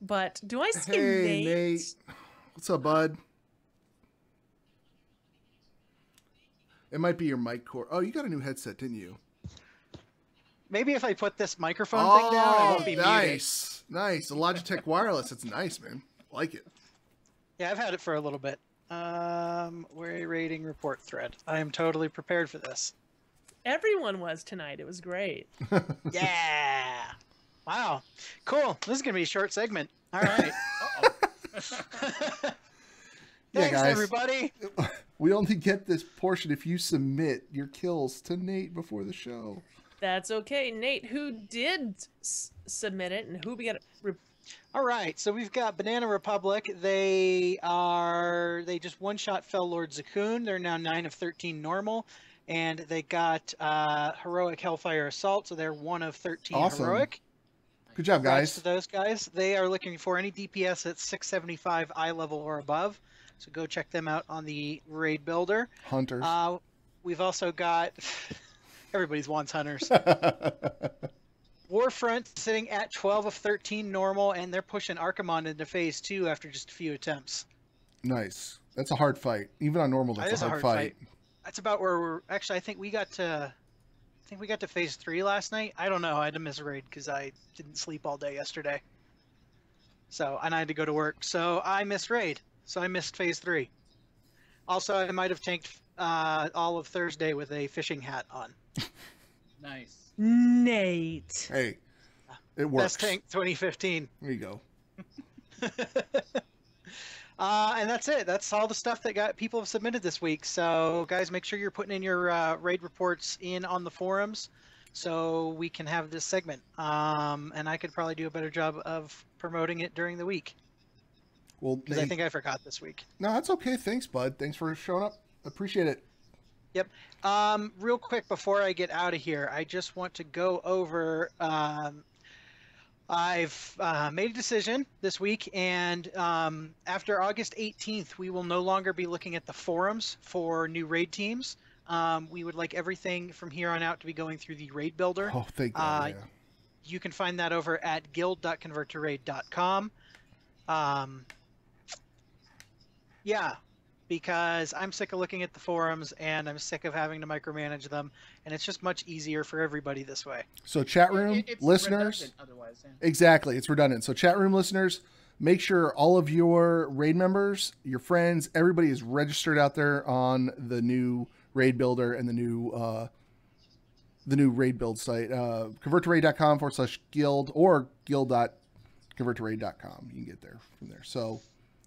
But do I see Hey, Nate? Nate. What's up, bud? It might be your mic cord. Oh, you got a new headset, didn't you? Maybe if I put this microphone thing down, I won't be muted. nice. Nice. The Logitech wireless. It's nice, man. I like it. Yeah, I've had it for a little bit. We're rating report thread. I am totally prepared for this. Everyone was tonight. It was great. Yeah. Wow. Cool. This is gonna be a short segment. All right. Yeah, Thanks, guys. everybody. We only get this portion if you submit your kills to Nate before the show. That's okay. Nate, who did submit it and who we got? All right. So we've got Banana Republic. They just one-shot fell Lord Zakun. They're now 9 of 13 normal. And they got Heroic Hellfire Assault, so they're 1 of 13 Awesome. heroic. Good job, Congrats guys. to those guys. They are looking for any DPS at 675 eye level or above. So go check them out on the raid builder. Hunters. We've also got everybody's wants hunters. Warfront sitting at 12 of 13 normal, and they're pushing Archimon into phase 2 after just a few attempts. Nice. That's a hard fight. Even on normal, That that's is a hard fight. That's about where we're actually. I think we got to phase 3 last night. I don't know. I had to miss a raid because I didn't sleep all day yesterday. So, and I had to go to work. So I missed raid. So I missed phase 3. Also, I might have tanked all of Thursday with a fishing hat on. Nice. Nate. Hey, it works. Best tank 2015. There you go. And that's it. That's all the stuff that people have submitted this week. So, guys, make sure you're putting in your raid reports in on the forums so we can have this segment. And I could probably do a better job of promoting it during the week Well, because I Nate- think I forgot this week. no, that's okay. Thanks, bud. Thanks for showing up. Appreciate it. Yep. Real quick before I get out of here, I just want to go over. I've made a decision this week, and after August 18th, we will no longer be looking at the forums for new raid teams. We would like everything from here on out to be going through the raid builder. Oh, thank God. Yeah. You can find that over at guild.converttoraid.com. Yeah, because I'm sick of looking at the forums and I'm sick of having to micromanage them, and it's just much easier for everybody this way. So, chat room It's listeners. redundant otherwise, yeah. Exactly. It's redundant. So chat room listeners, make sure all of your raid members, your friends, everybody is registered out there on the new raid builder and the new raid build site, converttoraid.com/guild or guild.converttoraid.com. You can get there from there. So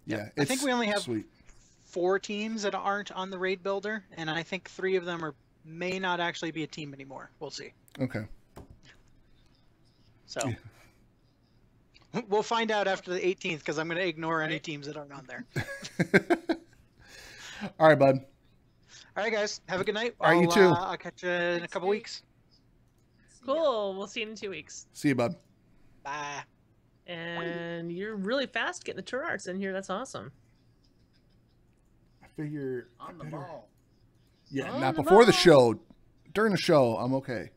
yeah, I think we only have sweet. 4 teams that aren't on the raid builder, and I think 3 of them may not actually be a team anymore. We'll see. Okay. So We'll find out after the 18th because I'm going to ignore any teams that aren't on there. All right, bud. All right, guys. Have a good night. All right, you too. I'll catch you in a couple weeks. Cool. We'll see you in 2 weeks. See you, bud. Bye. And you're really fast getting the tour arts in here. That's awesome. I figure On the ball. Yeah, On not the before the ball. show. During the show, I'm okay.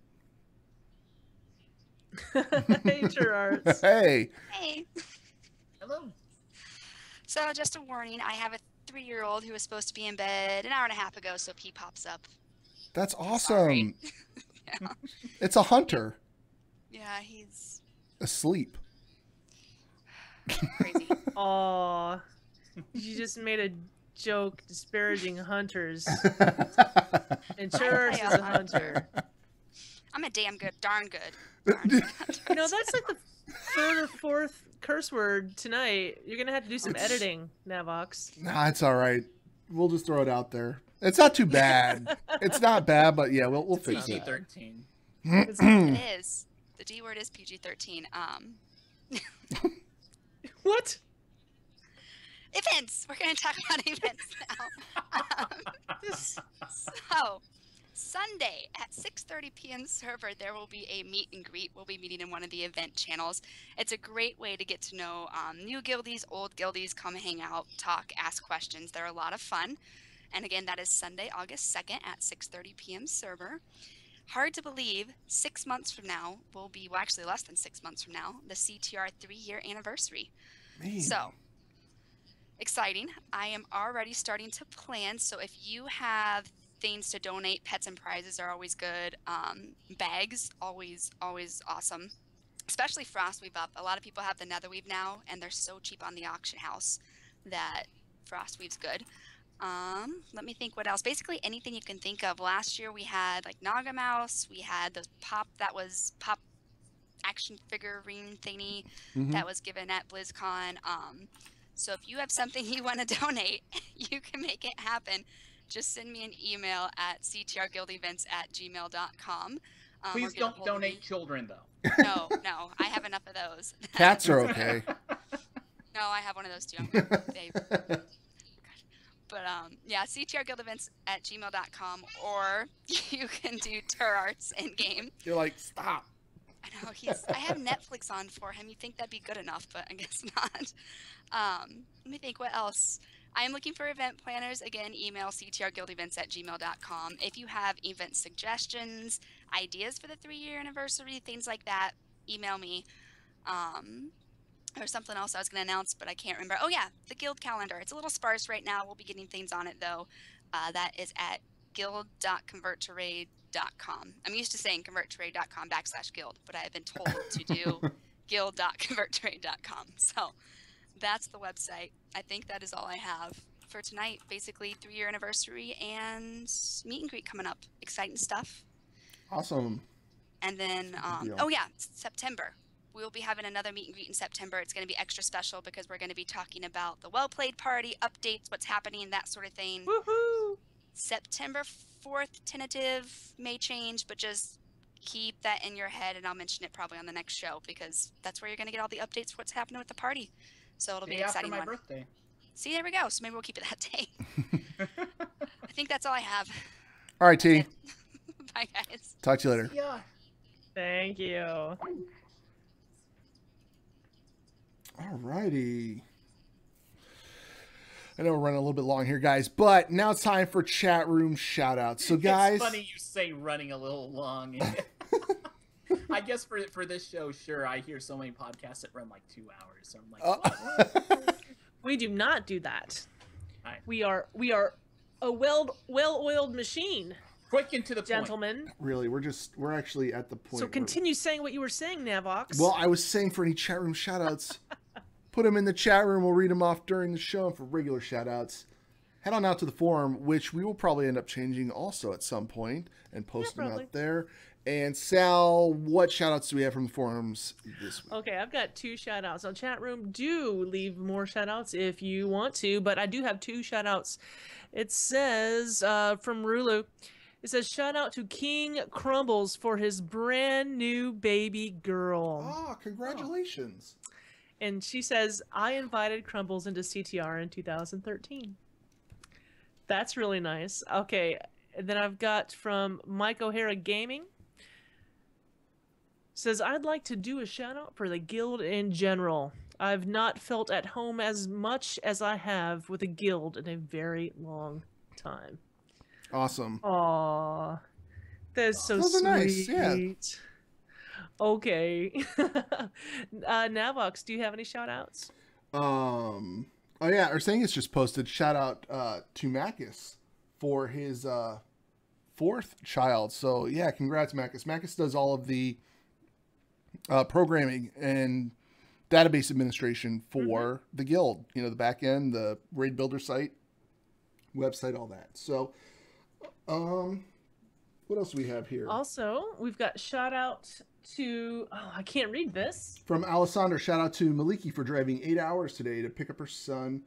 Hey, tour arts. Hey. Hey. Hello. So, just a warning, I have a 3-year-old who was supposed to be in bed an hour and a half ago, so he pops up. That's awesome. Sorry. Yeah. It's a hunter Yeah, he's asleep. crazy. Aw. You just made a joke disparaging hunters. And tour arts is a hunter. I'm a darn good hunter. You know, that's like the third or fourth curse word tonight. You're going to have to do some editing, Navox. Nah, it's all right. We'll just throw it out there. It's not too bad. It's not bad, but yeah, we'll fix it. PG-13. It is. The D word is PG-13. What? Events. We're going to talk about events now. So, Sunday at 6:30 p.m. server, there will be a meet and greet. We'll be meeting in one of the event channels. It's a great way to get to know new guildies, old guildies, come hang out, talk, ask questions. They're a lot of fun. And again, that is Sunday, August 2nd at 6:30 p.m. server. Hard to believe, 6 months from now will be, well, actually less than 6 months from now, the CTR 3-year anniversary. Man. So, exciting. I am already starting to plan. So if you have things to donate, pets and prizes are always good. Bags, always awesome. Especially Frostweave up. A lot of people have the Netherweave now, and they're so cheap on the auction house that Frostweave's good. Let me think what else. Basically anything you can think of. Last year we had like Naga Mouse. We had the pop action figurine thingy that was given at BlizzCon. So if you have something you want to donate, you can make it happen. Just send me an email at ctrguildevents@gmail.com. Please don't donate children, though. No, I have enough of those. Cats are okay. No, I have one of those too. I'm good. But yeah, ctrguildevents@gmail.com, or you can do tour arts in game. You're like, stop. I know I have Netflix on for him. You'd think that'd be good enough, but I guess not. Let me think what else. I am looking for event planners. Again, email ctrguildevents@gmail.com. If you have event suggestions, ideas for the 3-year anniversary, things like that, email me. There's something else I was going to announce, but I can't remember. Oh, yeah, the guild calendar. It's a little sparse right now. We'll be getting things on it, though. That is at guild.converttoraid.com. I'm used to saying converttoraid.com/guild, but I have been told to do guild.converttoraid.com. So that's the website. I think that is all I have for tonight. Basically, 3-year anniversary and meet and greet coming up. Exciting stuff. Awesome. And then, oh, yeah, September. We will be having another meet and greet in September. It's going to be extra special because we're going to be talking about the well-played party, updates, what's happening, that sort of thing. Woohoo! September 4th, tentative, may change, but just keep that in your head, and I'll mention it probably on the next show because that's where you're going to get all the updates for what's happening with the party. So it'll be an exciting after my one. birthday. See, there we go. So maybe we'll keep it that day. I think that's all I have. All right, T. Bye, guys. Talk to you later. Yeah. Thank you. All righty. I know we're running a little bit long here, guys, but now it's time for chat room shout-outs. So, guys... It's funny you say running a little long. I guess for this show, sure, I hear so many podcasts that run like 2 hours. So I'm like, what? We do not do that. Right. We are a well-oiled machine, Quick and to the point. gentlemen. Really, we're actually at the point So continue saying what you were saying, Navox. Well, I was saying for any chat room shout-outs, put them in the chat room. We'll read them off during the show. And for regular shout-outs, head on out to the forum, which we will probably end up changing also at some point and post them probably. out there. And Sal, what shout-outs do we have from the forums this week? Okay, I've got 2 shout-outs. On chat room, do leave more shout-outs if you want to, but I do have 2 shout-outs. It says, from Rulu, it says, shout out to King Crumbles for his brand new baby girl. Oh, congratulations. And she says, I invited Crumbles into CTR in 2013. That's really nice. Okay, and then I've got from Mike O'Hara Gaming. Says, I'd like to do a shout out for the guild in general. I've not felt at home as much as I have with the guild in a very long time. Awesome. Aw, that's so Those are sweet. nice, yeah. Okay. Navox, do you have any shout outs? Oh yeah, Ursangus just posted shout out to Macus for his 4th child. So yeah, congrats Macus. Macus does all of the programming and database administration for the guild. You know, the back end, the raid builder site, website, all that. So what else do we have here? Also, we've got shout out to, oh, I can't read this. From Alessandra, shout out to Maliki for driving 8 hours today to pick up her son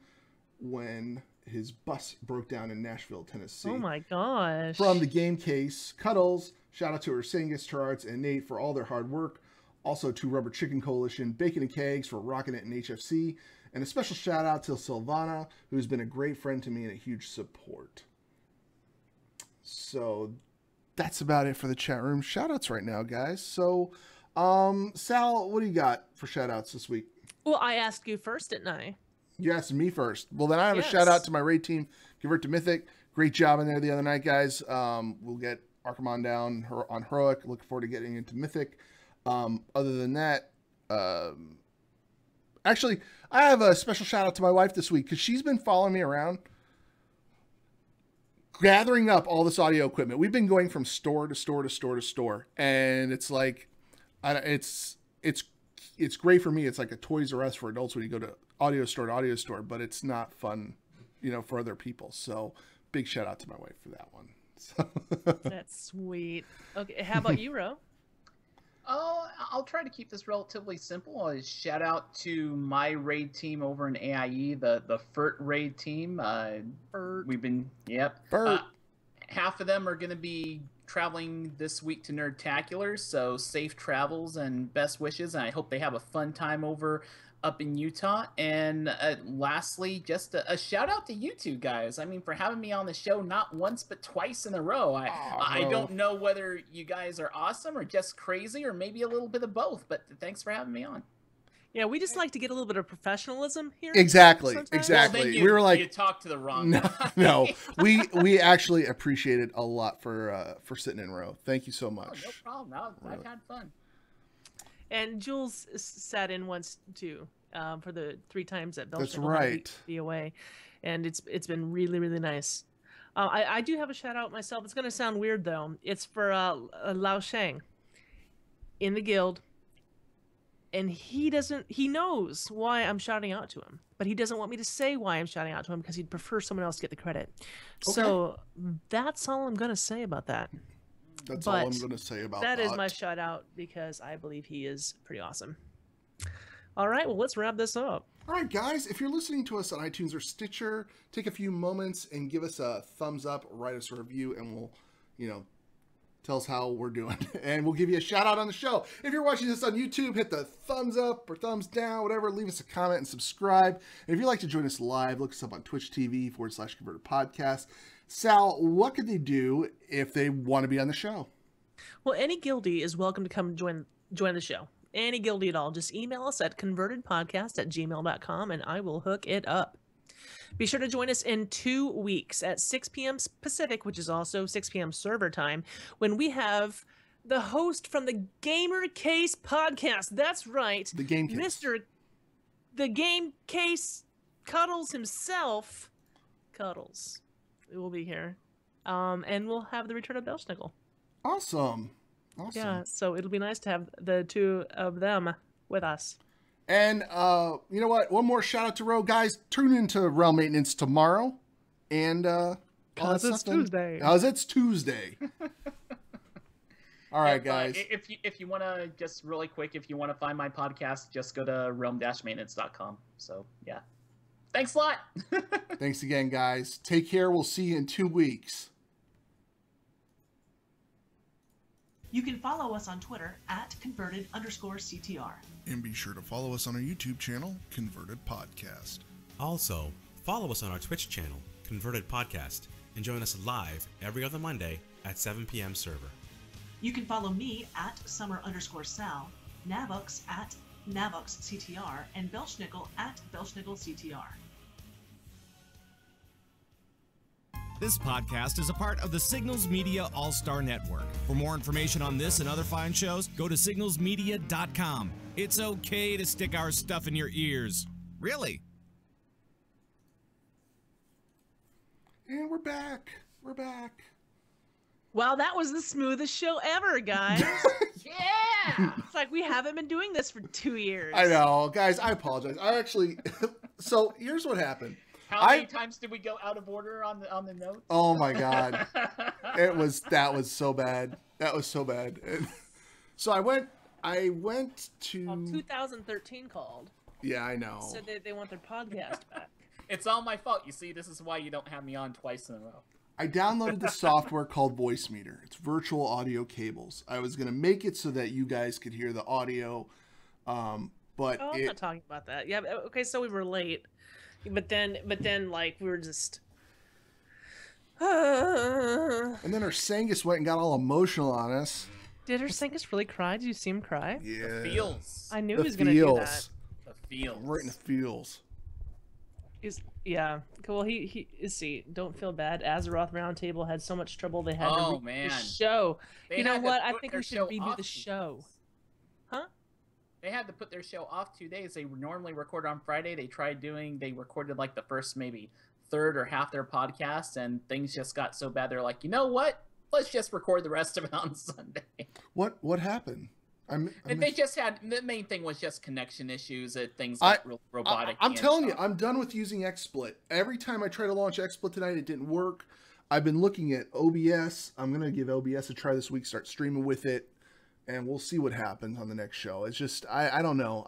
when his bus broke down in Nashville, Tennessee. Oh my gosh. From the game case, Cuddles, shout out to Ursangus, Charards, and Nate for all their hard work. Also to Rubber Chicken Coalition, Bacon and Kegs for rocking it in HFC. And a special shout out to Silvana, who's been a great friend to me and a huge support. So that's about it for the chat room shout outs right now, guys. So, Sal, what do you got for shout outs this week? Well, I asked you first, didn't I? You asked me first. Well, then I have a shout out to my raid team, Convert to Mythic. Great job in there the other night, guys. We'll get Archimon down on Heroic. Looking forward to getting into Mythic. Other than that, actually, I have a special shout out to my wife this week because she's been following me around, gathering up all this audio equipment. We've been going from store to store to store to store, and it's like, it's great for me. It's like a Toys R Us for adults when you go to audio store, but it's not fun, you know, for other people. So big shout out to my wife for that one. So. That's sweet. Okay, how about you, Ro? Oh, I'll try to keep this relatively simple. A shout out to my raid team over in AIE, the FERT raid team. FERT. We've been, FERT. Half of them are going to be traveling this week to Nerdtacular, so safe travels and best wishes. And I hope they have a fun time over up in Utah. And lastly, just a shout out to you two guys. I mean, for having me on the show not once but twice in a row. I don't know whether you guys are awesome or just crazy or maybe a little bit of both, but thanks for having me on. Yeah, we just like to get a little bit of professionalism here. Exactly. Sometimes. Well, then We were like, you talked to the wrong no, guy. no. We actually appreciate it a lot for sitting in row. Thank you so much. Oh, no problem. I've had fun. And Jules sat in once too, for the 3 times that Belch That's right. Be away, and it's been really, really nice. I do have a shout out myself. It's gonna sound weird though. It's for Lao Shang in the guild, and he knows why I'm shouting out to him, but he doesn't want me to say why I'm shouting out to him because he'd prefer someone else to get the credit. Okay. So that's all I'm gonna say about that. That's all I'm going to say about that. That is my shout out because I believe he is pretty awesome. All right, well, let's wrap this up. All right, guys, if you're listening to us on iTunes or Stitcher, take a few moments and give us a thumbs up, write us a review, and we'll, you know, tell us how we're doing. And we'll give you a shout out on the show. If you're watching this on YouTube, hit the thumbs up or thumbs down, whatever. Leave us a comment and subscribe. And if you'd like to join us live, look us up on Twitch TV/Converted Podcast. Sal, what could they do if they want to be on the show? Well, any guildie is welcome to come join the show. Any guildie at all. Just email us at convertedpodcast@gmail.com and I will hook it up. Be sure to join us in 2 weeks at 6 p.m. Pacific, which is also 6 p.m. server time, when we have the host from the Gamer Case podcast. That's right. The Game Case. The Game Case Cuddles himself. Cuddles. It will be here. And we'll have the return of Belschnickel. Awesome. Yeah, so it'll be nice to have the 2 of them with us. And you know what? One more shout out to Ro. Guys, tune into Realm Maintenance tomorrow. And Cause it's Tuesday. Cause it's Tuesday. All right, guys. If you want to, just really quick, if you want to find my podcast, just go to realm-maintenance.com. So, yeah. Thanks a lot. Thanks again, guys. Take care. We'll see you in 2 weeks. You can follow us on Twitter at converted_CTR. And be sure to follow us on our YouTube channel, Converted Podcast. Also, follow us on our Twitch channel, Converted Podcast, and join us live every other Monday at 7 p.m. server. You can follow me at summer_sal, Navux at NavuxCTR, and Belschnickel at BelschnickelCTR. This podcast is a part of the Signals Media All-Star Network. For more information on this and other fine shows, go to signalsmedia.com. It's okay to stick our stuff in your ears. Really. And we're back. We're back. Wow, that was the smoothest show ever, guys. Yeah. It's like we haven't been doing this for 2 years. I know, guys. I apologize. I actually. So here's what happened. How many times did we go out of order on the notes? Oh my god, that was so bad. That was so bad. So I went to. 2013 called. Yeah, I know. So they want their podcast back. It's all my fault. You see, this is why you don't have me on twice in a row. I downloaded the software called Voice Meter. It's virtual audio cables. I was gonna make it so that you guys could hear the audio, but I'm not talking about that. Yeah. Okay. So we were late, but then like we were just. And then Ursangus went and got all emotional on us. Did Ursangus really cry? Did you see him cry? Yeah. The feels. I knew he was gonna do that. The feels. Right in the feels. Yeah. Cool. He see. Don't feel bad. Azeroth Roundtable had so much trouble they had to redo the show. You know what? I think we should redo the show. Huh? They had to put their show off 2 days. They normally record on Friday. They recorded like the first maybe third or half their podcast, and things just got so bad. They're like, you know what? Let's just record the rest of it on Sunday. What happened? They just had, the main thing was just connection issues. Things got real robotic. I'm telling you, I'm done with using XSplit. Every time I try to launch XSplit tonight, it didn't work. I've been looking at OBS. I'm gonna give OBS a try this week. Start streaming with it, and we'll see what happens on the next show. It's just I don't know.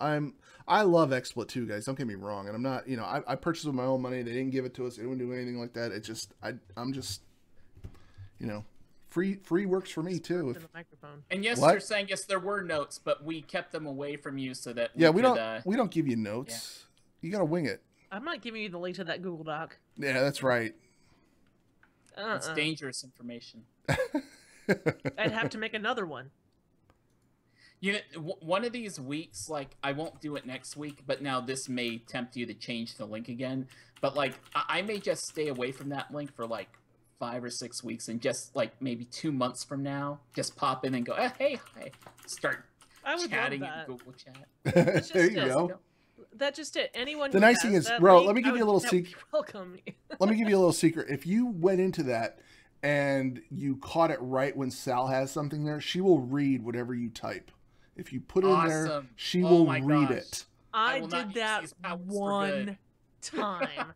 I love XSplit too, guys. Don't get me wrong. And I'm not, I purchased it with my own money. They didn't give it to us. They didn't do anything like that. It just I'm just, Free works for me too. And yes, you're saying yes, there were notes, but we kept them away from you so that we don't give you notes. Yeah. You gotta wing it. I'm not giving you the link to that Google Doc. Yeah, that's right. It's dangerous information. I'd have to make another one. One of these weeks, like I won't do it next week, but now this may tempt you to change the link again. But like I may just stay away from that link for like 5 or 6 weeks, and just like maybe 2 months from now, just pop in and go, hey, hi, start chatting in Google Chat. There you go. That's just it. Anyone. The nice thing is, bro, let me give you a little secret. Welcome. Let me give you a little secret. If you went into that and you caught it right when Sal has something there, she will read whatever you type. If you put it in there, she will read it. I did that one time.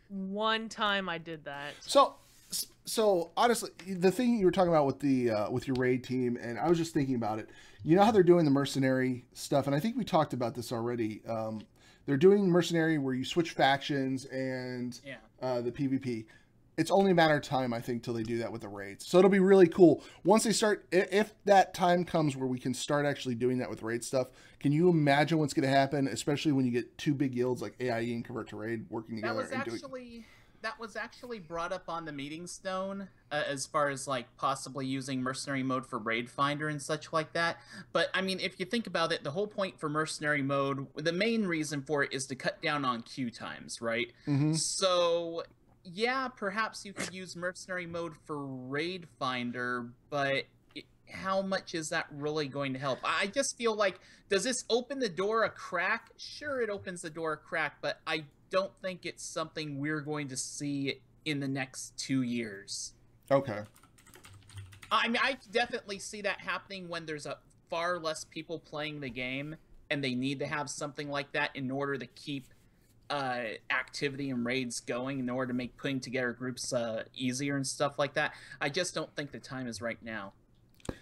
One time I did that. So honestly, the thing you were talking about with your raid team, and I was just thinking about it. You know how they're doing the mercenary stuff, and I think we talked about this already. They're doing mercenary where you switch factions and the PvP. It's only a matter of time, I think, till they do that with the raids. So it'll be really cool once they start. If that time comes where we can start actually doing that with raid stuff, can you imagine what's going to happen? Especially when you get two big guilds like AIE and Convert to Raid working together. That was actually brought up on the meeting stone as far as like possibly using mercenary mode for raid finder and such like that. But I mean, if you think about it, the whole point for mercenary mode, the main reason for it is to cut down on queue times, right? Mm-hmm. So yeah, perhaps you could use mercenary mode for raid finder, but how much is that really going to help? I just feel like, does this open the door a crack? Sure, it opens the door a crack, but I don't think it's something we're going to see in the next 2 years. Okay. I mean, I definitely see that happening when there's a far less people playing the game, and they need to have something like that in order to keep activity and raids going, in order to make putting together groups easier and stuff like that. I just don't think the time is right now.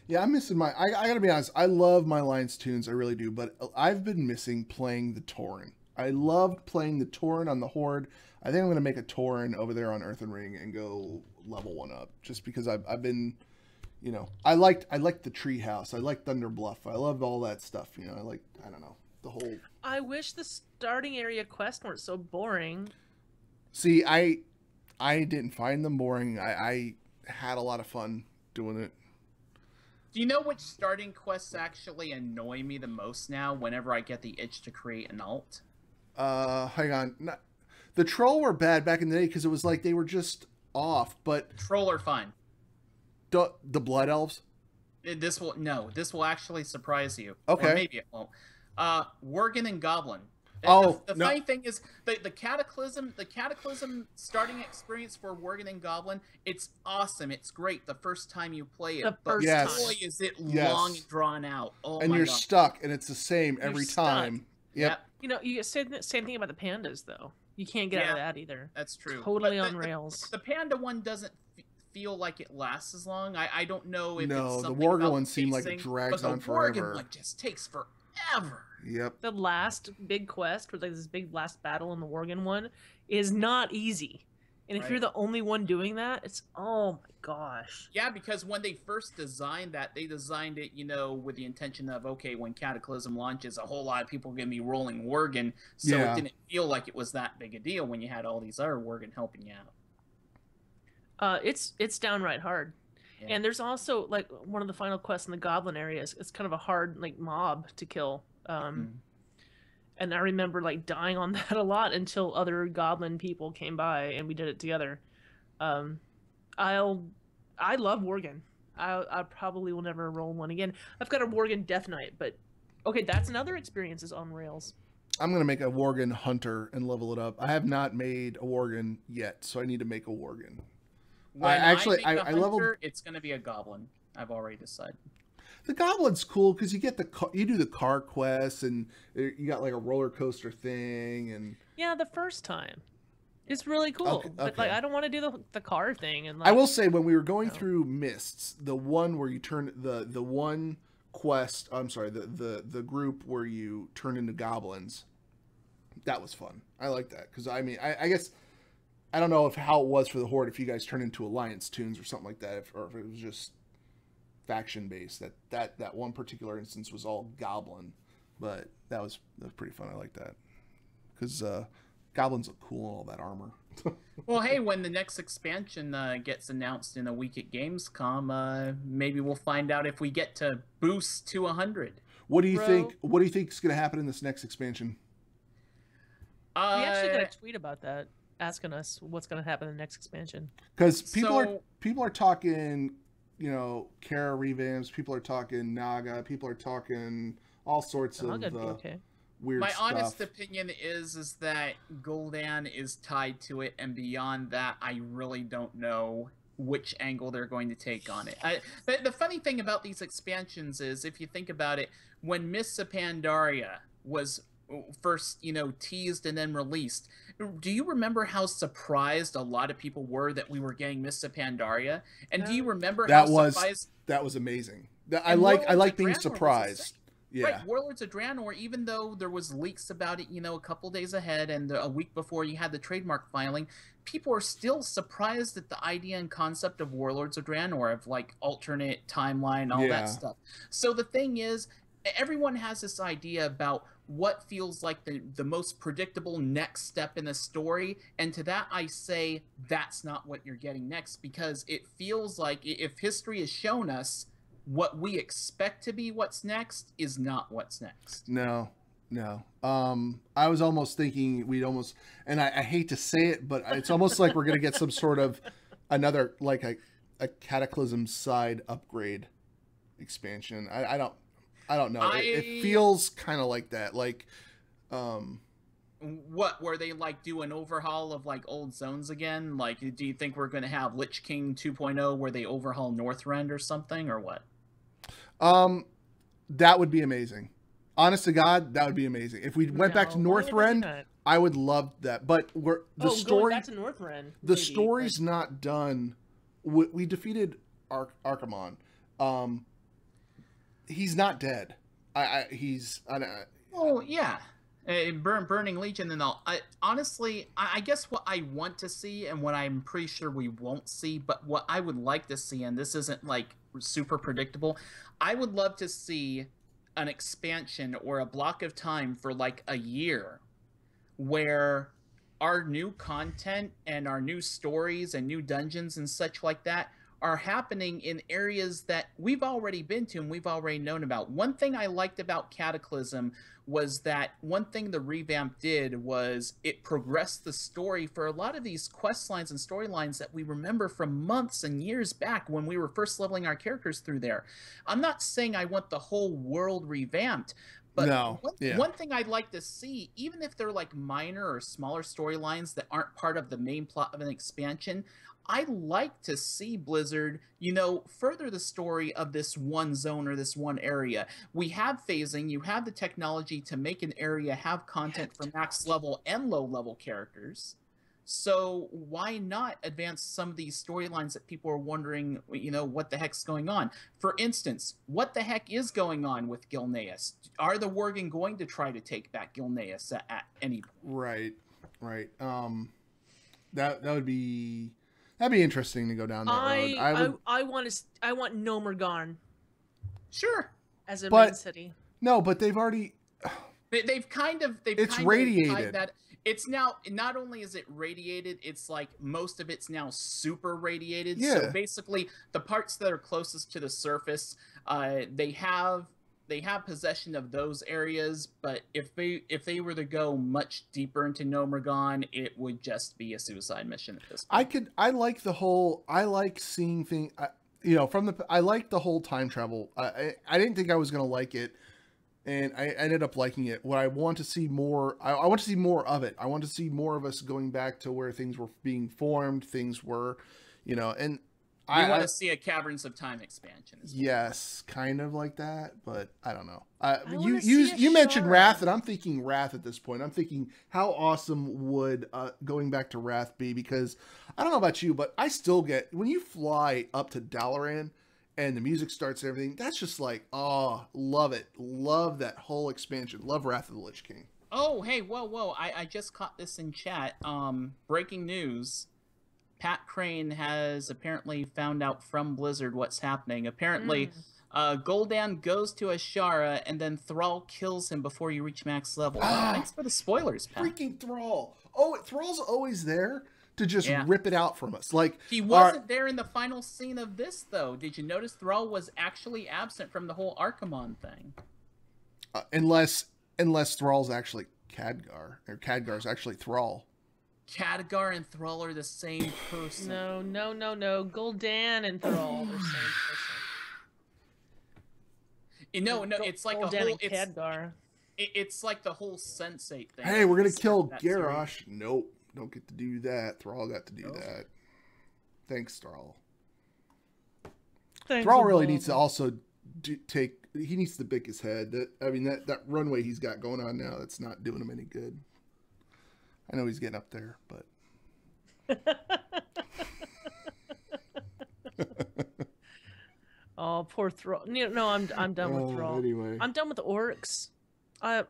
Yeah, I'm missing I gotta be honest, I love my Alliance tunes, I really do, but I've been missing playing the Tauren. I loved playing the Tauren on the Horde. I think I'm gonna make a Tauren over there on Earthen Ring and go level 1 up, just because I've been, you know, I liked the Treehouse. I liked Thunder Bluff. I loved all that stuff. You know, I don't know, the whole. I wish the starting area quests weren't so boring. See, I didn't find them boring. I had a lot of fun doing it. Do you know which starting quests actually annoy me the most now whenever I get the itch to create an alt? Hang on. The troll were bad back in the day because it was like they were just off, but... Troll are fine. The Blood Elves? This will actually surprise you. Okay. Or maybe it won't. Worgen and Goblin. The funny thing is, the Cataclysm starting experience for Worgen and Goblin, it's awesome. It's great the first time you play it. But boy, is it long and drawn out. Oh and my you're God. stuck, and it's the same every time. Yep. You know, you say the same thing about the pandas, though. You can't get out of that either. That's true. Totally on rails. The panda one doesn't feel like it lasts as long. I don't know if it's something the Worgen about one seemed like it drags on forever. The Worgen one just takes forever. Yep. The last big quest, or like this big last battle in the Worgen one, is not easy. And if you're the only one doing that, it's, oh my gosh. Yeah, because when they first designed that, they designed it, you know, with the intention of, okay, when Cataclysm launches, a whole lot of people are going to be rolling Worgen, so it didn't feel like it was that big a deal when you had all these other Worgen helping you out. It's downright hard. Yeah. And there's also, like, one of the final quests in the Goblin area it's kind of a hard, like, mob to kill. And I remember like dying on that a lot until other Goblin people came by and we did it together. I love Worgen. I probably will never roll one again. I've got a Worgen Death Knight, but okay, that's another experience is on rails. I'm gonna make a Worgen Hunter and level it up. I have not made a Worgen yet, so I need to make a Worgen. I leveled. It's gonna be a Goblin. I've already decided. The Goblin's cool because you get you do the car quests and you got like a roller coaster thing and yeah, the first time it's really cool. Okay. But like I don't want to do the car thing. And like, I will say when we were going through Mists, the one where you turn the one quest, I'm sorry, the group where you turn into goblins, that was fun. I like that because I mean I guess I don't know how it was for the Horde if you guys turned into Alliance tunes or something like that, or if it was just faction based. That one particular instance was all goblin, but that was pretty fun. I like that because goblins look cool in all that armor. Well, hey, when the next expansion gets announced in a week at Gamescom, maybe we'll find out if we get to boost to 100. What do you think? What do you think is going to happen in this next expansion? We actually got a tweet about that, asking us what's going to happen in the next expansion. Because people are talking. You know, Kara revamps. People are talking Naga. People are talking all sorts of weird My stuff. honest opinion is that Gul'dan is tied to it, and beyond that, I really don't know which angle they're going to take on it. The funny thing about these expansions is, if you think about it, when Mists of Pandaria was first, you know, teased and then released, do you remember how surprised a lot of people were that we were getting Mists of Pandaria? And do you remember how surprised that was amazing? I like being surprised. Yeah. Right, Warlords of Draenor, even though there was leaks about it, you know, a couple days ahead and a week before you had the trademark filing, people are still surprised at the idea and concept of Warlords of Draenor, of like alternate timeline, all that stuff. So the thing is, everyone has this idea about what feels like the most predictable next step in the story, and to that I say that's not what you're getting next, because it feels like if history has shown us what we expect to be what's next is not what's next. No. I was almost thinking we'd almost, and I hate to say it, but it's almost like we're going to get some sort of another, like a Cataclysm side upgrade expansion. I don't know. It feels kind of like that. Like, what, where they like do an overhaul of like old zones again? Like, do you think we're going to have Lich King 2.0 where they overhaul Northrend or something, or what? That would be amazing. Honest to God, that would be amazing. If we went back to Northrend, I would love that. But going back to Northrend, the story's not done. We defeated Archimonde. He's not dead. Oh yeah, Burning Legion and all. Honestly, I guess what I want to see and what I'm pretty sure we won't see, but what I would like to see, and this isn't like super predictable. I would love to see an expansion or a block of time for like a year where our new content and our new stories and new dungeons and such like that are happening in areas that we've already been to and we've already known about. One thing I liked about Cataclysm was that one thing the revamp did was it progressed the story for a lot of these quest lines and storylines that we remember from months and years back when we were first leveling our characters through there. I'm not saying I want the whole world revamped, but one thing I'd like to see, even if they're like minor or smaller storylines that aren't part of the main plot of an expansion, I like to see Blizzard, further the story of this one zone or this one area. We have phasing, you have the technology to make an area have content for max level and low level characters. So why not advance some of these storylines that people are wondering, what the heck's going on? For instance, what the heck is going on with Gilneas? Are the Worgen going to try to take back Gilneas at any point? Right. That'd be interesting to go down that road. I want Nomergarn. Sure. As a main city. No, but they've already. It's radiated. It's now, not only is it radiated, it's like most of it's now super radiated. Yeah. So basically, the parts that are closest to the surface, they have possession of those areas. But if they were to go much deeper into Nomergon, it would just be a suicide mission at this point. I like seeing things. I like the whole time travel. I didn't think I was gonna like it. And I ended up liking it. What I want to see more, I want to see more of it. I want to see more of us going back to where things were being formed, things were, and I want to see a Caverns of Time expansion. Yes, kind of like that, but I don't know. You mentioned Wrath, and I'm thinking Wrath at this point. I'm thinking how awesome would going back to Wrath be? Because I don't know about you, but I still get when you fly up to Dalaran and the music starts and everything, that's just like, oh, love it. Love that whole expansion. Love Wrath of the Lich King. Oh, hey, whoa. I just caught this in chat. Breaking news. Pat Crane has apparently found out from Blizzard what's happening. Apparently, Gul'dan goes to Ashara, and then Thrall kills him before you reach max level. Thanks for the spoilers, Pat. Freaking Thrall. Oh, Thrall's always there to just rip it out from us. Like he wasn't there in the final scene of this, though. Did you notice Thrall was actually absent from the whole Archimonde thing? Unless Thrall's actually Khadgar, or Khadgar's actually Thrall. Khadgar and Thrall are the same person. No. Gul'dan and Thrall are the same person. No, it's like Gul'dan a whole. And Khadgar. It's like the whole Sensate thing. Hey, we're gonna kill Garrosh. Nope. Don't get to do that. Thrall got to do that. Thanks, Thrall. Thrall really needs to also he needs to bick his head. That runway he's got going on now, that's not doing him any good. I know he's getting up there, but oh, poor Thrall. No, I'm done with Thrall. Anyway. I'm done with the orcs. I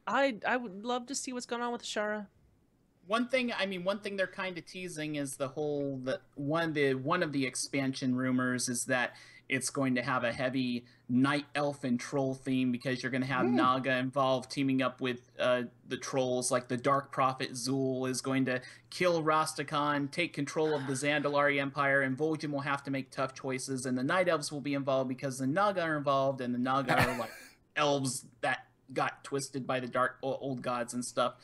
would love to see what's going on with Ashara. One thing they're kind of teasing is one of the expansion rumors is that it's going to have a heavy night elf and troll theme because you're going to have Naga involved teaming up with the trolls. Like the Dark Prophet Zul is going to kill Rastakhan, take control of the Zandalari Empire, and Vol'jin will have to make tough choices. And the night elves will be involved because the Naga are involved, and the Naga are like elves that got twisted by the dark old gods and stuff.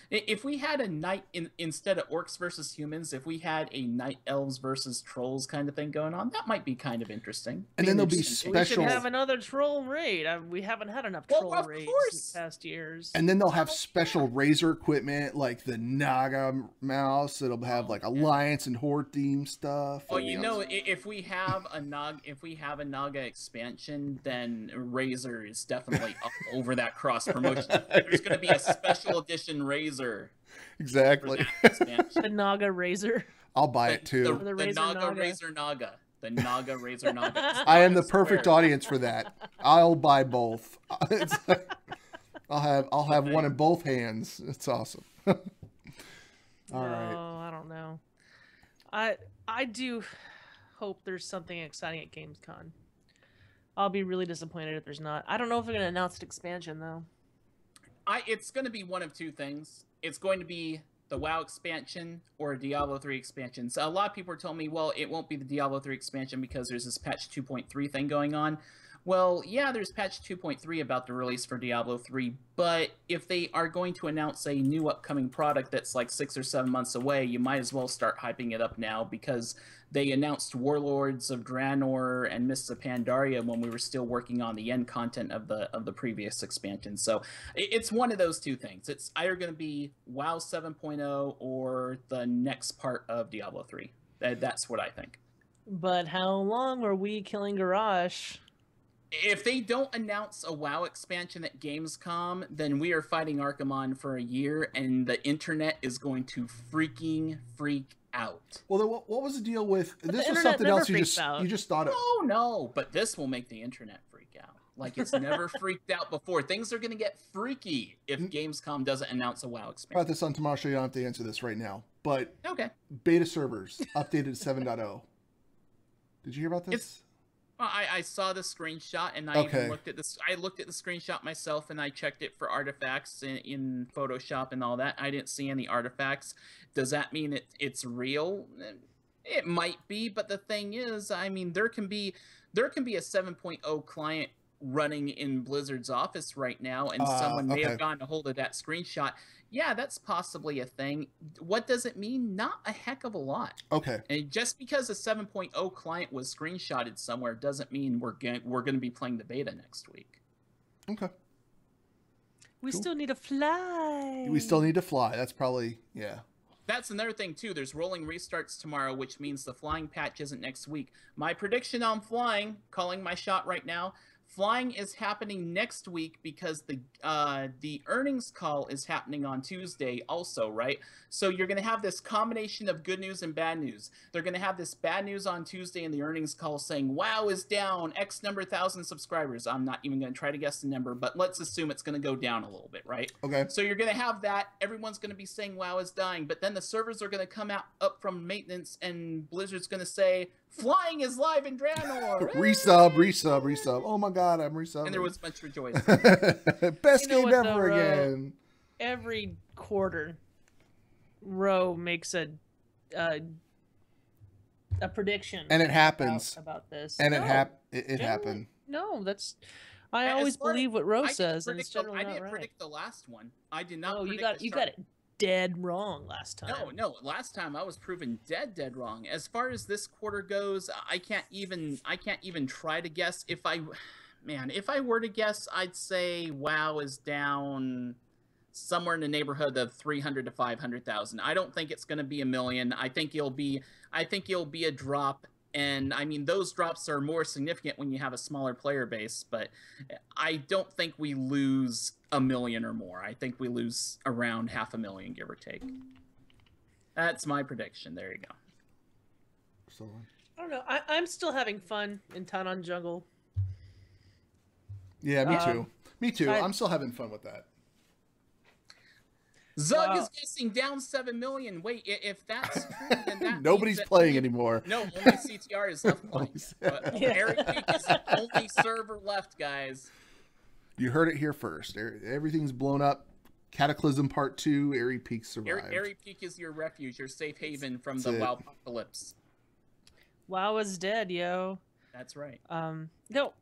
If we had a night instead of orcs versus humans, if we had a night elves versus trolls kind of thing going on, that might be kind of interesting. And then there'll be special. We should have another troll raid. We haven't had enough troll raids in the past years. And then they'll have special Razor equipment like the Naga mouse. It'll have like Alliance and Horde theme stuff. Well, if we have a Naga expansion, then Razor is definitely up over that cross promotion. There's going to be a special edition Razor. Exactly. The Naga Razor. I'll buy it too. The Naga Razor Naga. The Naga Razor Naga. I am the perfect audience for that. I'll buy both. I'll have one in both hands. It's awesome. All right. I don't know. I do hope there's something exciting at Gamescom. I'll be really disappointed if there's not. I don't know if they're gonna announce an expansion though. It's going to be one of two things. It's going to be the WoW expansion or a Diablo 3 expansion. So a lot of people are telling me, well, it won't be the Diablo 3 expansion because there's this patch 2.3 thing going on. Well, yeah, there's patch 2.3 about the release for Diablo 3, but if they are going to announce a new upcoming product that's like 6 or 7 months away, you might as well start hyping it up now, because they announced Warlords of Draenor and Mists of Pandaria when we were still working on the end content of the previous expansion. So it's one of those two things. It's either going to be WoW 7.0 or the next part of Diablo 3. That's what I think. But how long were we killing Garrosh? If they don't announce a WoW expansion at Gamescom, then we are fighting Archimon for a year, and the internet is going to freaking freak out. Well, then what was the deal with But this? the Was internet something never else freaks out. you just thought of? Oh no, but this will make the internet freak out. Like it's never freaked out before. Things are going to get freaky if Gamescom doesn't announce a WoW About expansion. this on tomorrow show. You don't have to answer this right now, but Okay. beta servers updated to 7.0. Did you hear about this? Well, I saw the screenshot, and I Okay. even looked at this. I looked at the screenshot myself, and I checked it for artifacts in Photoshop and all that. I didn't see any artifacts. Does that mean it's real? It might be, but the thing is, I mean, there can be a 7.0 client running in Blizzard's office right now, and someone may okay. have gotten a hold of that screenshot. Yeah, that's possibly a thing. What does it mean? Not a heck of a lot. Okay. And just because a 7.0 client was screenshotted somewhere doesn't mean we're going to be playing the beta next week. Okay. We Cool. still need to fly. We still need to fly. That's probably, yeah. That's another thing too. There's rolling restarts tomorrow, which means the flying patch isn't next week. My prediction on flying, calling my shot right now, flying is happening next week because the earnings call is happening on Tuesday also, right? So you're going to have this combination of good news and bad news. They're going to have this bad news on Tuesday in the earnings call saying, WoW is down X number 1,000 subscribers. I'm not even going to try to guess the number, but let's assume it's going to go down a little bit, right? Okay. So you're going to have that. Everyone's going to be saying WoW is dying, but then the servers are going to come up from maintenance, and Blizzard's going to say, flying is live in Draenor. resub. Oh my God, I'm resubbing. And there was much rejoicing. Best You know game what, ever though, Ro? again. Every quarter, Ro makes a prediction, And it happens. about this. And No, it generally- happened. No, that's. I As always far as- believe what Ro I didn't says, and it's predict generally I not didn't right. predict the last one. I did not. No, you predict the got it dead wrong last time. No. Last time I was proven dead wrong. As far as this quarter goes, I can't even try to guess. If I were to guess, I'd say WoW is down somewhere in the neighborhood of 300 to 500,000. I don't think it's going to be 1 million. I think it'll be a drop. And I mean, those drops are more significant when you have a smaller player base, but I don't think we lose 1 million or more. I think we lose around 500,000, give or take. That's my prediction. There you go. So, I don't know. I'm still having fun in Tanan Jungle. yeah, me too. Me too. I- I'm still having fun with that. Zug Wow. is guessing down 7 million. Wait, if that's true, then that Nobody's means that playing only- anymore. No, only CTR is left playing. But Yeah. Eric Peak is the only server left, guys. You heard it here first. Everything's blown up. Cataclysm Part 2, Airy Peak survived. Airy Peak is your refuge, your safe haven from That's the it. WoW apocalypse. WoW is dead, yo. That's right. No,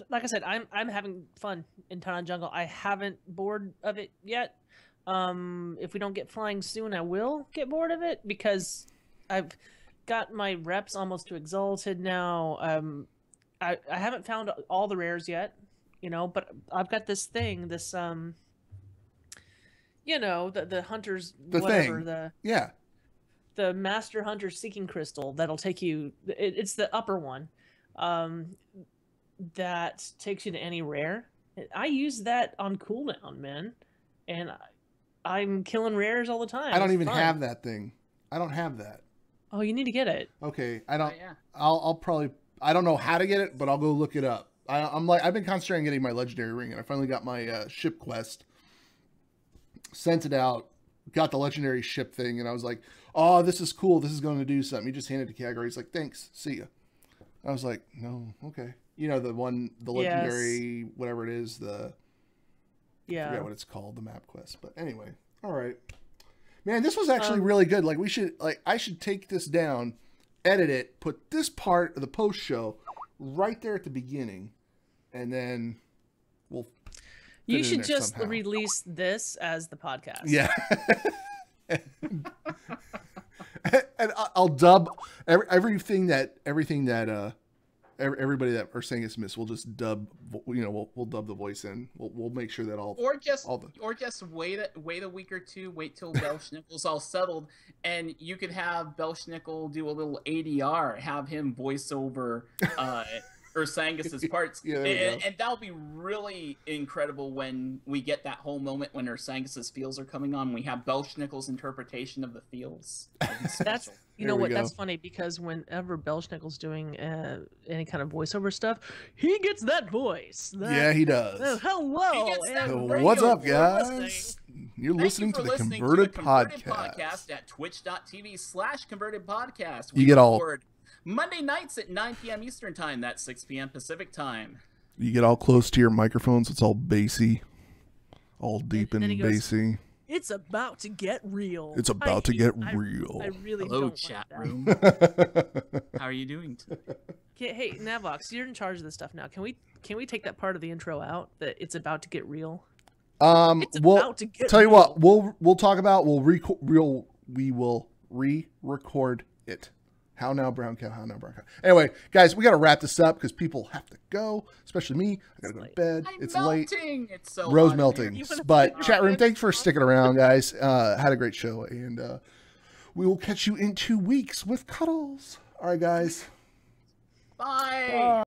like I said, I'm having fun in Tanan Jungle. I haven't bored of it yet. If we don't get flying soon, I will get bored of it because I've got my reps almost to exalted now. I haven't found all the rares yet, but I've got this thing, the hunters, The whatever, thing. Yeah. the Master Hunter Seeking Crystal that'll take you. It's the upper one, that takes you to any rare. I use that on cooldown, man, and I'm killing rares all the time. I don't It's even fun. have that thing. I don't have that. Oh, you need to get it. Okay, I don't. Yeah. I'll probably. I don't know how to get it, but I'll go look it up. I've been concentrating on getting my legendary ring, and I finally got my ship quest. Sent it out, got the legendary ship thing, and I was like, "Oh, this is cool. This is going to do something." He just handed it to Kagura. He's like, "Thanks. See ya." I was like, "No, okay." You know, the one, the legendary, whatever it is, I forget what it's called, the map quest. But anyway, all right. Man, this was actually really good. Like, I should take this down, edit it, put this part of the post show right there at the beginning, and then we'll. You should just release this as the podcast. Yeah. And I'll dub everything that everybody that Ursangus missed. We'll just dub. We'll dub the voice in. We'll make sure that or just wait a week or two. Wait till Belschnickel's all settled, and you could have Belschnickel do a little ADR. Have him voice over Ursangus's parts, and that'll be really incredible when we get that whole moment when Ursangus's feels are coming on. We have Belschnickel's interpretation of the feels. That's that's funny because whenever Belschnickel's doing any kind of voiceover stuff, he gets that voice. Yeah, he does. Hello, what's up, guys? You're listening to the Converted Podcast at twitch.tv/convertedpodcast. You get all Monday nights at 9 p.m. Eastern Time. That's 6 p.m. Pacific Time. You get all close to your microphones. It's all bassy, all deep and bassy. It's about to get real. It's about to get real. I really Hello, don't chat like room. How are you doing today? Hey, Navox, you're in charge of this stuff now. Can we take that part of the intro out? That it's about to get real. It's about to get real. What we'll talk about. We will re-record it. How now, brown cow? How now, brown cow? Anyway, guys, we got to wrap this up because people have to go, especially me. I got to go to bed. It's late. It's so Rose melting. But chat room, thanks for sticking around, guys. Had a great show, and we will catch you in 2 weeks with Cuddles. All right, guys. Bye.